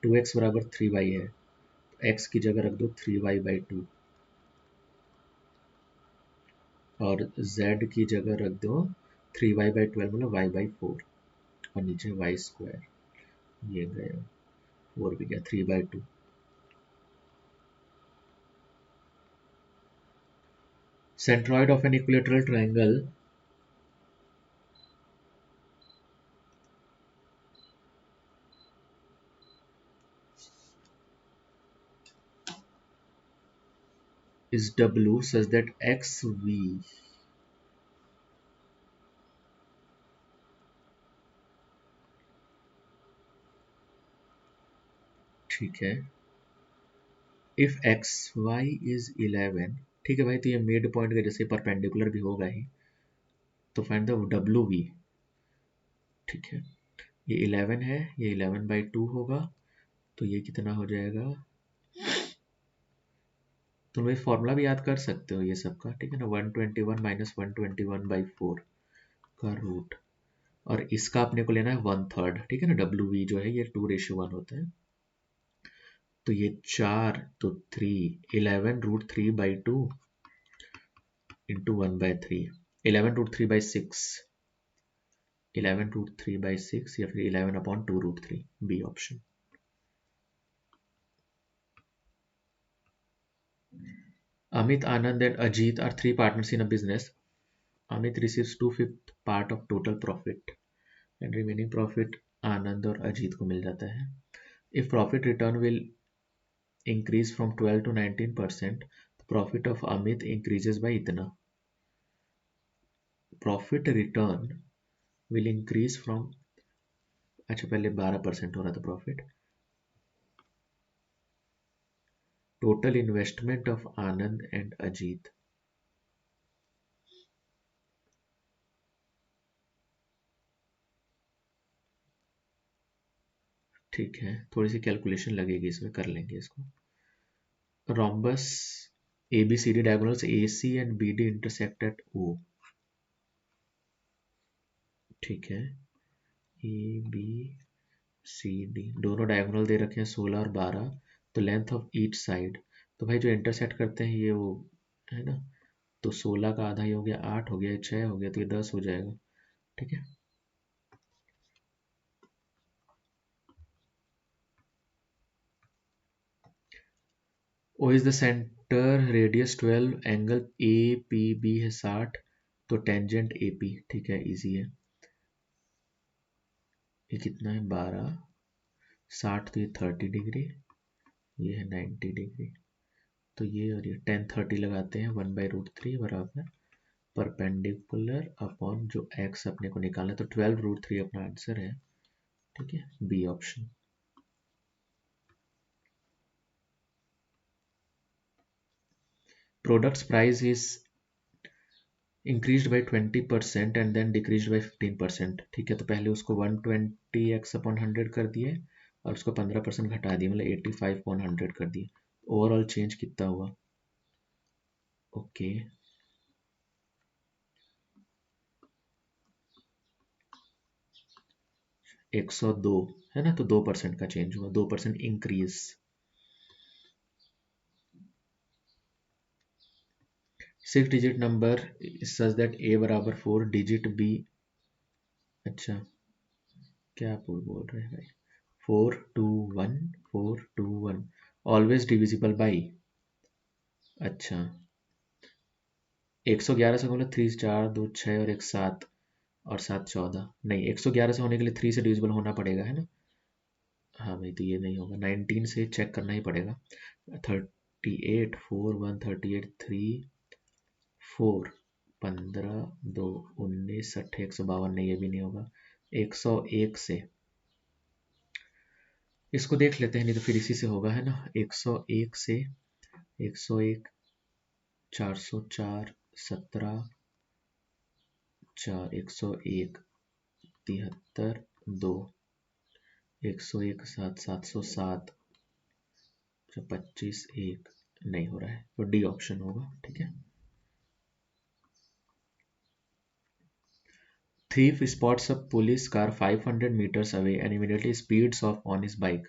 2x बराबर 3y है, x की जगह रख दो 3y/2 और z की जगह रख दो 3y/12 मतलब y/4 और नीचे वाई स्क्वायर, ये गया 4 भी गया 3/2। Centroid of an equilateral triangle is W such that XV ठीक है, इफ XY इज 11 ठीक है भाई, तो ये मिड पॉइंट का जैसे परपेंडिकुलर भी होगा ही, तो फाइंड द WV ठीक है, ये 11 है, ये 11/2 होगा, तो ये कितना हो जाएगा, तुम ये फॉर्मूला भी याद कर सकते हो ये सब का, ठीक है ना, 121 माइनस 121/4 का रूट, और इसका अपने को लेना है 1/3 ठीक है ना, WV जो है ये 2:1 होता है, तो ये 4 तो 3 11√3/2 इंटू 1/3, 11√3/6, 11√3/6 या फिर 11/2√3, B option. Amit, Anand and Ajit are three partners in a business. Amit receives 2/5 part of total profit and remaining profit Anand और अजीत को मिल जाता है। If profit return will increase from 12 to 19%, the profit of Amit increases by इतना। Profit return will increase from, अच्छा पहले 12% हो रहा था profit, total investment of Anand and Ajit, ठीक है, थोड़ी सी कैलकुलेशन लगेगी इसमें, कर लेंगे इसको। Rhombus ABCD diagonals AC and BD intersect at O, ठीक है, ABCD दोनों डायगोनल दे रखे हैं 16 और 12, तो लेंथ ऑफ ईच साइड, तो भाई जो इंटरसेक्ट करते हैं ये वो है ना, तो 16 का आधा ही हो गया 8 हो गया 6 हो गया, तो ये 10 हो जाएगा, ठीक है। O is the centre, radius 12, angle APB है 60, तो टेंजेंट AP ठीक है, इजी है। ये कितना है 12, 60 तो ये 30 डिग्री, ये है 90 डिग्री, तो ये और ये 10 30 लगाते हैं 1/√3 बराबर परपेंडिकुलर अपॉन जो x अपने को निकालना है, तो 12√3 अपना आंसर है, ठीक है, B option. Products price is increased by 20% and then decreased by 15%, ठीक है, तो पहले उसको 120x/100 कर दिए और उसको 15% घटा दिए, मतलब 85/100 कर दिए, ओवरऑल चेंज कितना हुआ, ओके 102 है ना, तो 2% का चेंज हुआ, 2% increase. Six digit number such that A बराबर 4 डिजिट बी, अच्छा क्या बोल रहे हैं भाई, 4 2 1 ऑलवेज डिविजिबल बाई, अच्छा 111 से बोले 3 4 2 6 और 1 7 और 7 14, नहीं 111 से होने के लिए 3 से डिविजिबल होना पड़ेगा है ना, हाँ भाई तो ये नहीं होगा, 19 से चेक करना ही पड़ेगा, 38 4 1 38 3 4 15 2 19 60 152, नहीं ये भी नहीं होगा, 101 से इसको देख लेते हैं, नहीं तो फिर इसी से होगा है ना, 101 से 101 404 17 4 101 73 2 101 7 707 25 1 नहीं हो रहा है, तो डी ऑप्शन होगा। ठीक है। Thief spots a police car 500 meters away and immediately speeds off on his bike।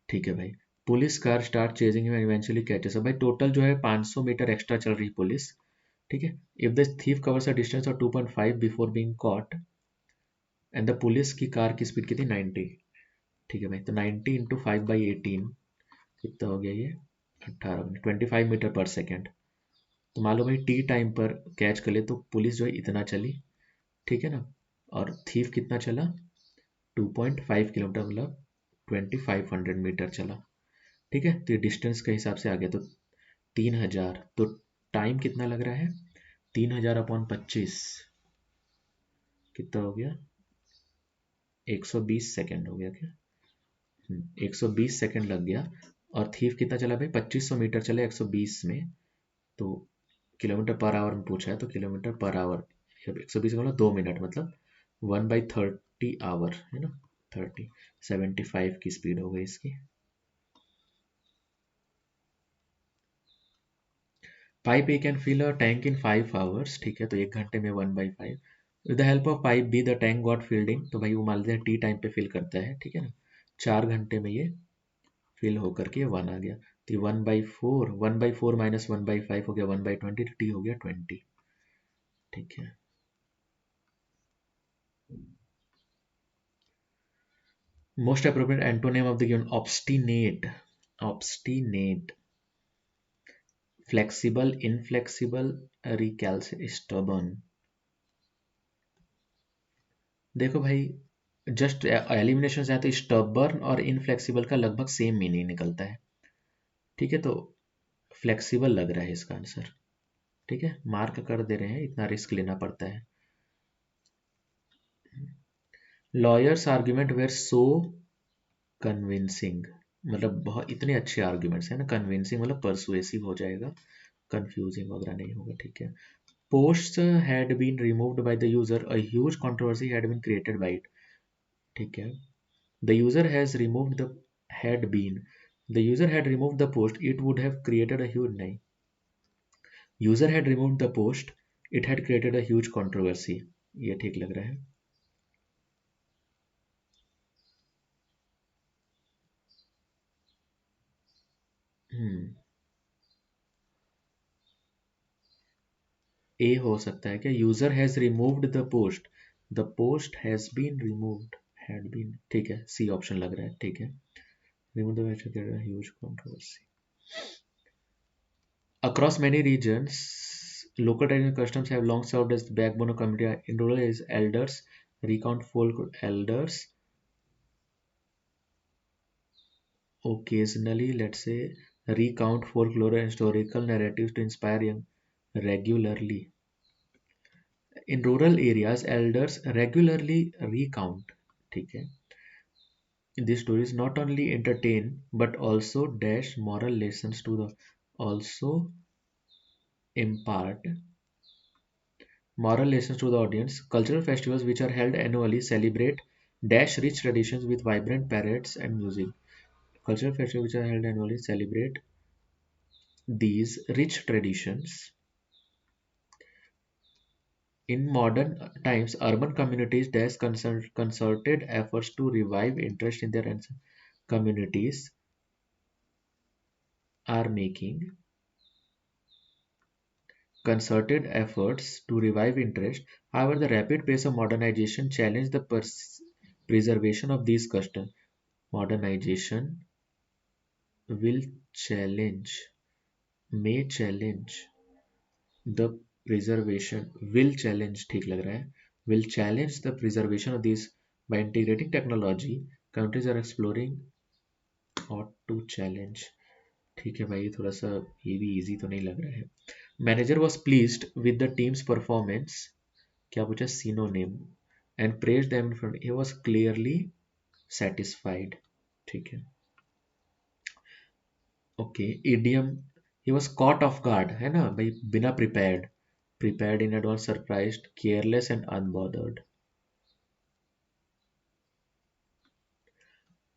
ठीक है भाई। पुलिस कार स्टार्ट चेजिंग में इवेंचुअली कैचेस। भाई टोटल जो है 500 मीटर एक्स्ट्रा चल रही पुलिस। ठीक है। If the thief covers a distance of 2.5 before being caught and the police की कार की स्पीड कितनी 90। ठीक है भाई, तो 90 इंटू 5/18 कितना हो गया ये 18 25 मीटर पर सेकेंड। तो मान लो भाई टी टाइम पर कैच कर ले तो पुलिस जो है इतना चली। ठीक है ना। और थीफ कितना चला 2.5 किलोमीटर, मतलब 2500 मीटर चला। ठीक है। तो ये डिस्टेंस के हिसाब से आ गया, तो 3000। तो टाइम कितना लग रहा है 3000/25 कितना हो गया 120 सेकेंड हो गया क्या। 120 सेकेंड लग गया। और थीफ कितना चला भाई 2500 मीटर चले 120 में। तो किलोमीटर पर आवर में पूछा है, तो किलोमीटर पर आवर 120 मतलब 2 मिनट, मतलब 1/30 आवर है ना। 75 की स्पीड हो गई इसकी। Pipe A can fill a tank in 5 hours. ठीक है, तो 1 घंटे में 1/5। With the help of pipe B the tank got filled in. तो भाई वो मान लेते हैं टी टाइम पे फिल करता है। ठीक है ना। 4 घंटे में ये फिल होकर के 1 आ गया। तो ये 1/4, 1/4 माइनस 1/5 हो गया 1/20, तो टी हो गया 20। ठीक है। Most appropriate antonym of the given obstinate. Obstinate, flexible, inflexible, recalcitrant, stubborn. देखो भाई जस्ट एलिमिनेशन से आया तो स्टबर्न और इनफ्लेक्सिबल का लगभग सेम मीनिंग निकलता है। ठीक है, तो फ्लेक्सिबल लग रहा है इसका आंसर। ठीक है, मार्क कर दे रहे हैं, इतना रिस्क लेना पड़ता है। Lawyers argument were so convincing, मतलब बहुत इतने अच्छे आर्ग्यूमेंट्स हैं ना। कन्विंसिंग मतलब परसुएसिव हो जाएगा, कंफ्यूजिंग वगैरह नहीं होगा। ठीक है। Post had been removed by the user, a huge controversy had been created by it. ठीक है। The user has removed the had been, the user had removed the post, it would have created a huge, नहीं, user had removed the post, it had created a huge controversy। ये ठीक लग रहा है। हम्म, ए हो सकता है क्या, user has removed the post, the post has been removed, had been. ठीक है, सी ऑप्शन लग रहा है। ठीक है। Remove the post created a huge controversy across many regions। Local traditional customs have long served as the backbone of community. In rural areas, elders recount folk elders occasionally, let's say, recount folklore and historical narratives to inspire young regularly। In rural areas, elders regularly recount, ठीक है, these stories not only entertain but also dash moral lessons to the, also impart moral lessons to the audience। Cultural festivals which are held annually celebrate dash rich traditions with vibrant parades and music। Cultural festivals which are held annually celebrate these rich traditions। In modern times, urban communities dash concerted efforts to revive interest in their communities are making concerted efforts to revive interest. However, the rapid pace of modernization challenge the preservation of these customs। Modernization will challenge, may challenge the preservation, will challenge, ठीक लग रहा है, will challenge the preservation of these by integrating technology। Countries are exploring ought to challenge। ठीक है भाई, थोड़ा सा ये भी इजी तो नहीं लग रहा है। Manager was pleased with the teams performance, क्या पूछा, synonym, and praise them in front, he was clearly satisfied. ठीक है। Okay, idiom, he was caught of guard, है ना भाई, बिना prepared, prepared in advance, surprised, careless and unbothered।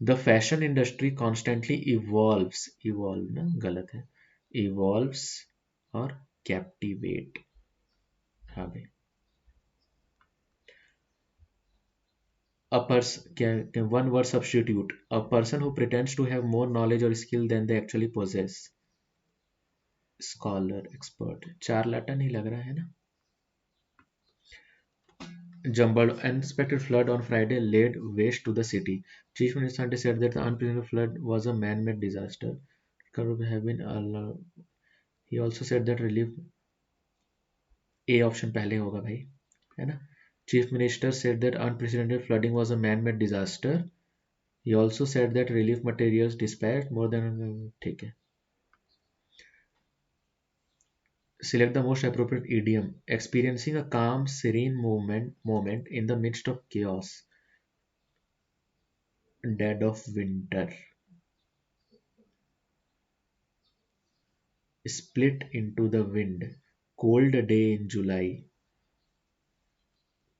The fashion industry constantly evolves, evolve ना गलत है, evolves और कैप्टिवेट। हाँ भाई। A person can one word substitute, a person who pretends to have more knowledge or skill than they actually possess। Scholar, expert, charlatan ही लग रहा है ना। Jumbled unexpected flood on Friday laid waste to the city. Chief Minister Sunday said that the unprecedented flood was a man-made disaster. Could have been he also said that relief, A option पहले होगा भाई, है ना। Chief Minister said that unprecedented flooding was a man-made disaster. He also said that relief materials dispatched more than ठीक है। Select the most appropriate idiom. Experiencing a calm, serene moment in the midst of chaos. Dead of winter. Split into the wind. Cold day in July.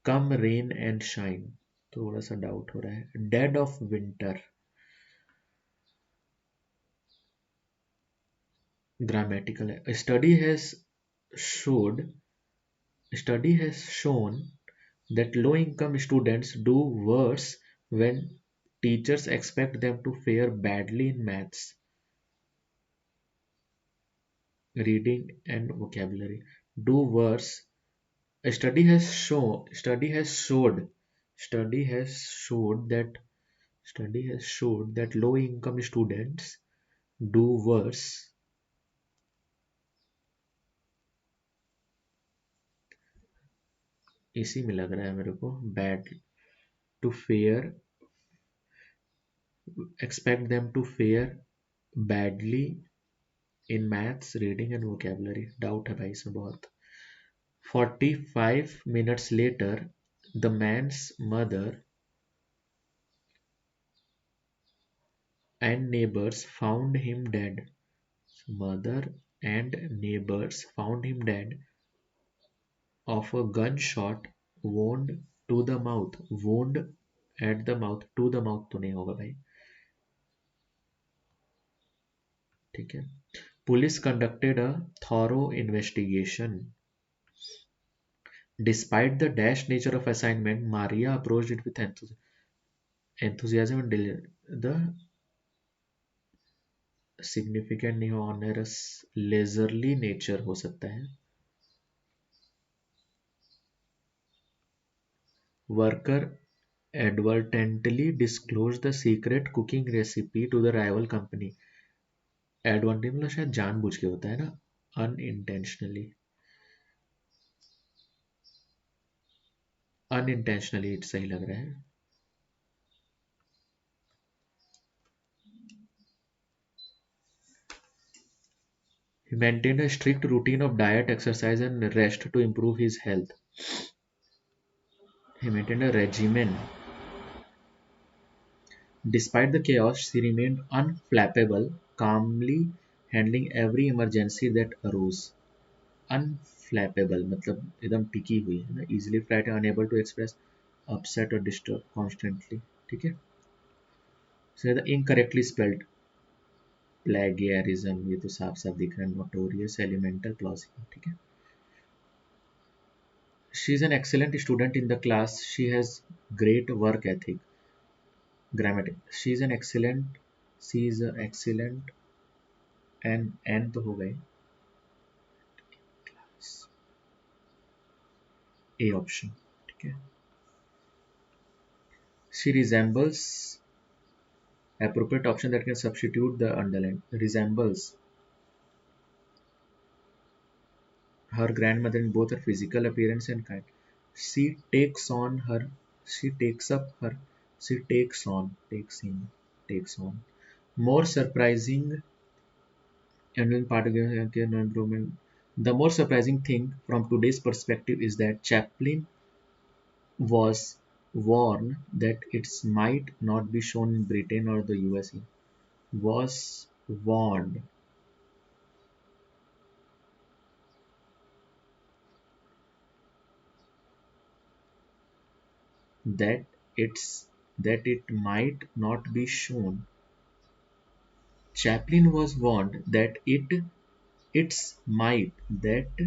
Come rain and shine. थोड़ा सा doubt हो रहा है। Dead of winter. Grammatical है। Showed study has shown that low income students do worse when teachers expect them to fare badly in maths, reading and vocabulary. Do worse. A study has showed that low income students do worse, इसी में लग रहा है मेरे को, bad to fare, expect them to fare badly in maths, reading and vocabulary। Doubt है भाई इसमें बहुत। 45 minutes later, the man's mother and neighbors found him dead. Mother and neighbors found him dead of a gunshot wound to the mouth। wound at the mouth, to the mouth तो नहीं होगा भाई, ठीक है। Police conducted a thorough investigation. Despite the dash nature of assignment, Maria approached it with enthusiasm and the significant नहीं हो, onerous, leisurely nature हो सकता है। Worker advertently disclosed the secret cooking recipe to the rival company। Advantage मतलब शायद जानबूझ के होता है ना, unintentionally, unintentionally सही लग रहा है। He maintained a strict routine of diet, exercise and rest to improve his health। He maintained a regimen। Despite the chaos, she remained unflappable, calmly handling every emergency that arose। Unflappable मतलब एकदम टिकी हुई है ना, easily frightened, unable to express upset or disturb constantly, ठीक है। So the incorrectly spelled plagiarism, ये तो साफ साफ दिख रहा है, notorious, elemental, plausible, ठीक है। She is an excellent student in the class, she has great work ethic। Grammatic, she is an excellent, she is a excellent, and तो हो गए, A option, ठीक है। She resembles, appropriate option that can substitute the underline, resembles her grandmother in both her physical appearance and kind। She takes on her, she takes up her, she takes on, takes in, takes on. More surprising, and then part again, no improvement. The more surprising thing from today's perspective is that Chaplin was warned that it might not be shown in Britain or the USA। Was warned that it's that it might not be shown. Chaplin was warned that that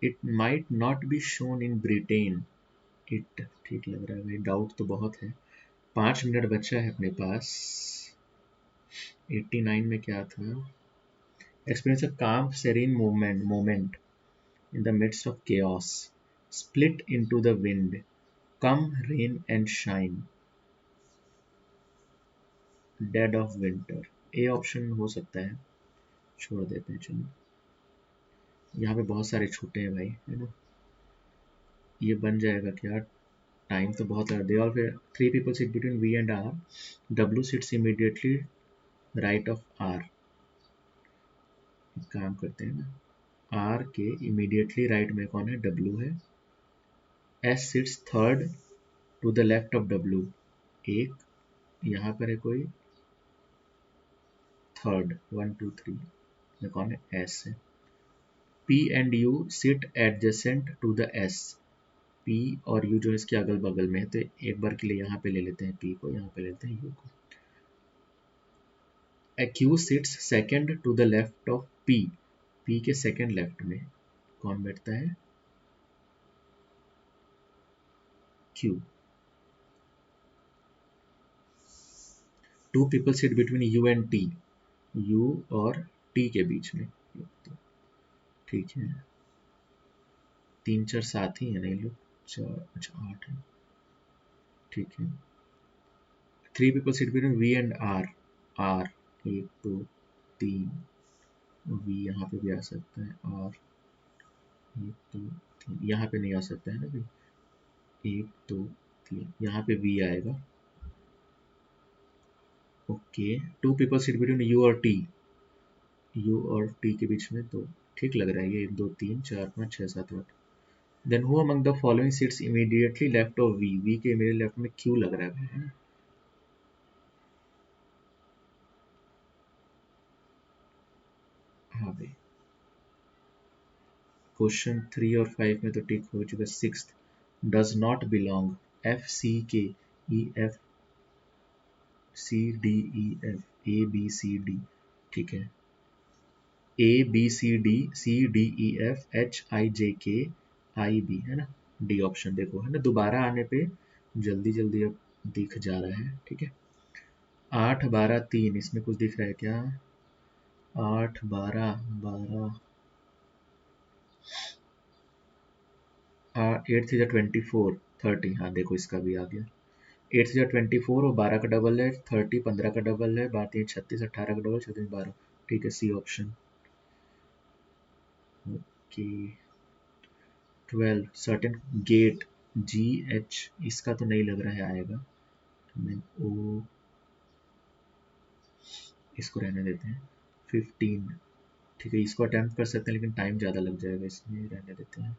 it might not be shown in Britain. It ठीक लग रहा है भाई, doubt तो बहुत है। 5 minute बचा है अपने पास। 89 में क्या था? एक्सपीरियंस अ काम serine moment in the midst of chaos, split into the wind, come rain and shine, dead of winter। A option हो सकता है, छोड़ देते हैं चलो। यहाँ पे बहुत सारे छूटे हैं भाई, है ना। ये बन जाएगा क्या? टाइम तो बहुत है। They all three people sit between V and R, W sits immediately right of R. काम करते हैं ना, आर के इमीडिएटली राइट में कौन है? डब्ल्यू है। S sits third to the left of W, एक यहाँ पर है कोई थर्ड, 1 2 3 में कौन है? एस है। P and U sit adjacent to the S, P और यू जो इसके अगल बगल में है, तो एक बार के लिए यहाँ पे ले लेते हैं पी को, यहाँ पे लेते हैं यू को। Q sits second to the left of P, P के सेकेंड लेफ्ट में कौन बैठता है? Q. Two people sit between U and T, U और टी के बीच में, तो ठीक है। 3 4 साथ ही है ना ये लोग, 4 अच्छा 8 है, ठीक है। 3 people sit between V and R, R 1 2 3, V यहाँ पे भी आ सकता है, आर 1 2 3, यहाँ पे नहीं आ सकता है ना भाई, 1 2 3 यहाँ पे वी आएगा। Okay, 2 people sit between you और टी, यू और टी के बीच में, तो ठीक लग रहा है ये। 1 2 3 4 5 6 7 8। Then who among the following sits immediately left of V, V के मेरे लेफ्ट में क्यू लग रहा है भाई। हाँ भाई, क्वेश्चन 3 और 5 में तो टिक हो चुका। 6th does not belong, F C K E F C D E F, A B C D, ठीक है। A B C D C D E F H I J K I B, है ना। D option देखो, है ना, दोबारा आने पे जल्दी जल्दी अब दिख जा रहा है, ठीक है। 8 12 3, इसमें कुछ दिख रहा है क्या? 8 12 12, 8 थी 24 30, हाँ देखो इसका भी आ गया। 8 थी 24 और 12 का डबल है 30, 15 का डबल है 12 36, 18 का डबल 36 12, ठीक है, C option. Okay, 12 certain gate, G H, इसका तो नहीं लग रहा है आएगा, ओ इसको रहने देते हैं। 15, ठीक है, इसको अटेम्प्ट कर सकते हैं लेकिन टाइम ज़्यादा लग जाएगा, इसमें रहने देते हैं।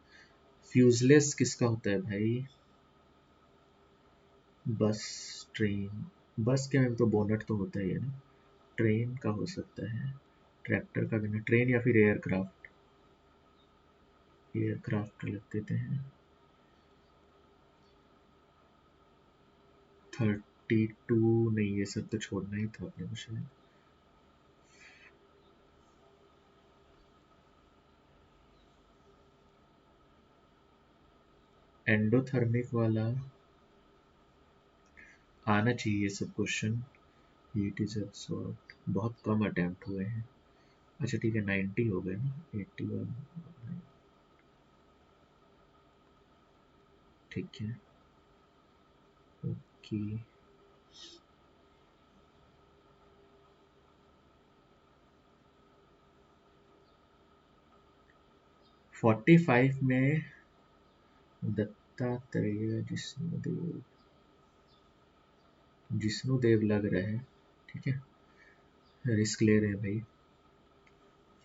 फ्यूजलेस किसका होता है भाई? बस, ट्रेन, बस के में तो बोनट तो होता ही है ना। ट्रेन का हो सकता है, ट्रैक्टर का भी ना, ट्रेन या फिर एयरक्राफ्ट, एयरक्राफ्ट लिख देते हैं। 32 नहीं, ये सब तो छोड़ना ही था अपने को शायद। एंडोथर्मिक वाला आना चाहिए ये सब क्वेश्चन। हीट इज एब्सॉर्ब्ड, बहुत कम अटेम्प्ट हुए हैं। अच्छा ठीक है, 90 हो गए ना, 81, ठीक है। ओके, 45 में दत्तात्रेय जिष्णुदेव, जिष्णुदेव लग रहा है, ठीक है, रिस्क ले रहे हैं भाई।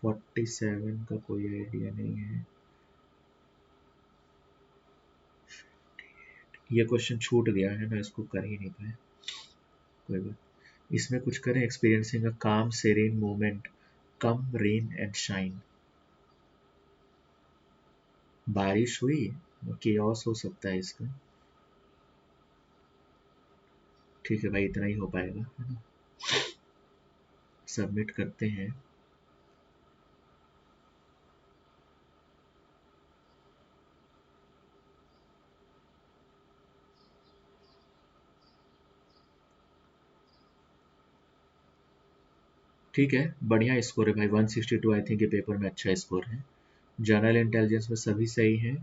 47 का कोई आइडिया नहीं है। ये क्वेश्चन छूट गया है ना, इसको कर ही नहीं पाए, कोई बात। इसमें कुछ करें, experiencing a calm serene moment, come rain and shine. बारिश हुई, केओस हो सकता है इसका। ठीक है भाई, इतना ही हो पाएगा, है ना। सबमिट करते हैं। ठीक है, बढ़िया स्कोर है भाई, 162। आई थिंक ये पेपर में अच्छा स्कोर है। जनरल इंटेलिजेंस में सभी सही है।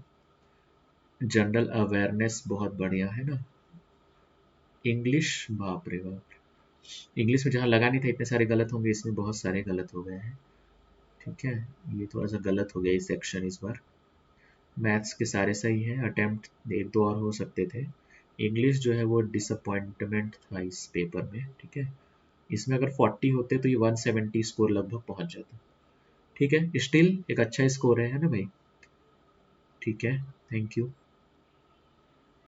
जनरल अवेयरनेस बहुत बढ़िया है ना। इंग्लिश, बाप रे बाप, इंग्लिश में जहाँ लगा नहीं था इतने सारे गलत होंगे, इसमें बहुत सारे गलत हो गए हैं। ठीक है, ये थोड़ा सा गलत हो गया ये सेक्शन इस बार। मैथ्स के सारे सही हैं, अटेम्प्ट एक दो और हो सकते थे। इंग्लिश जो है वो डिसअपॉइंटमेंट था इस पेपर में। ठीक है, इसमें अगर 40 होते तो ये 170 स्कोर लगभग पहुंच जाता। ठीक है, स्टिल एक अच्छा स्कोर है ना भाई। ठीक है, थैंक यू।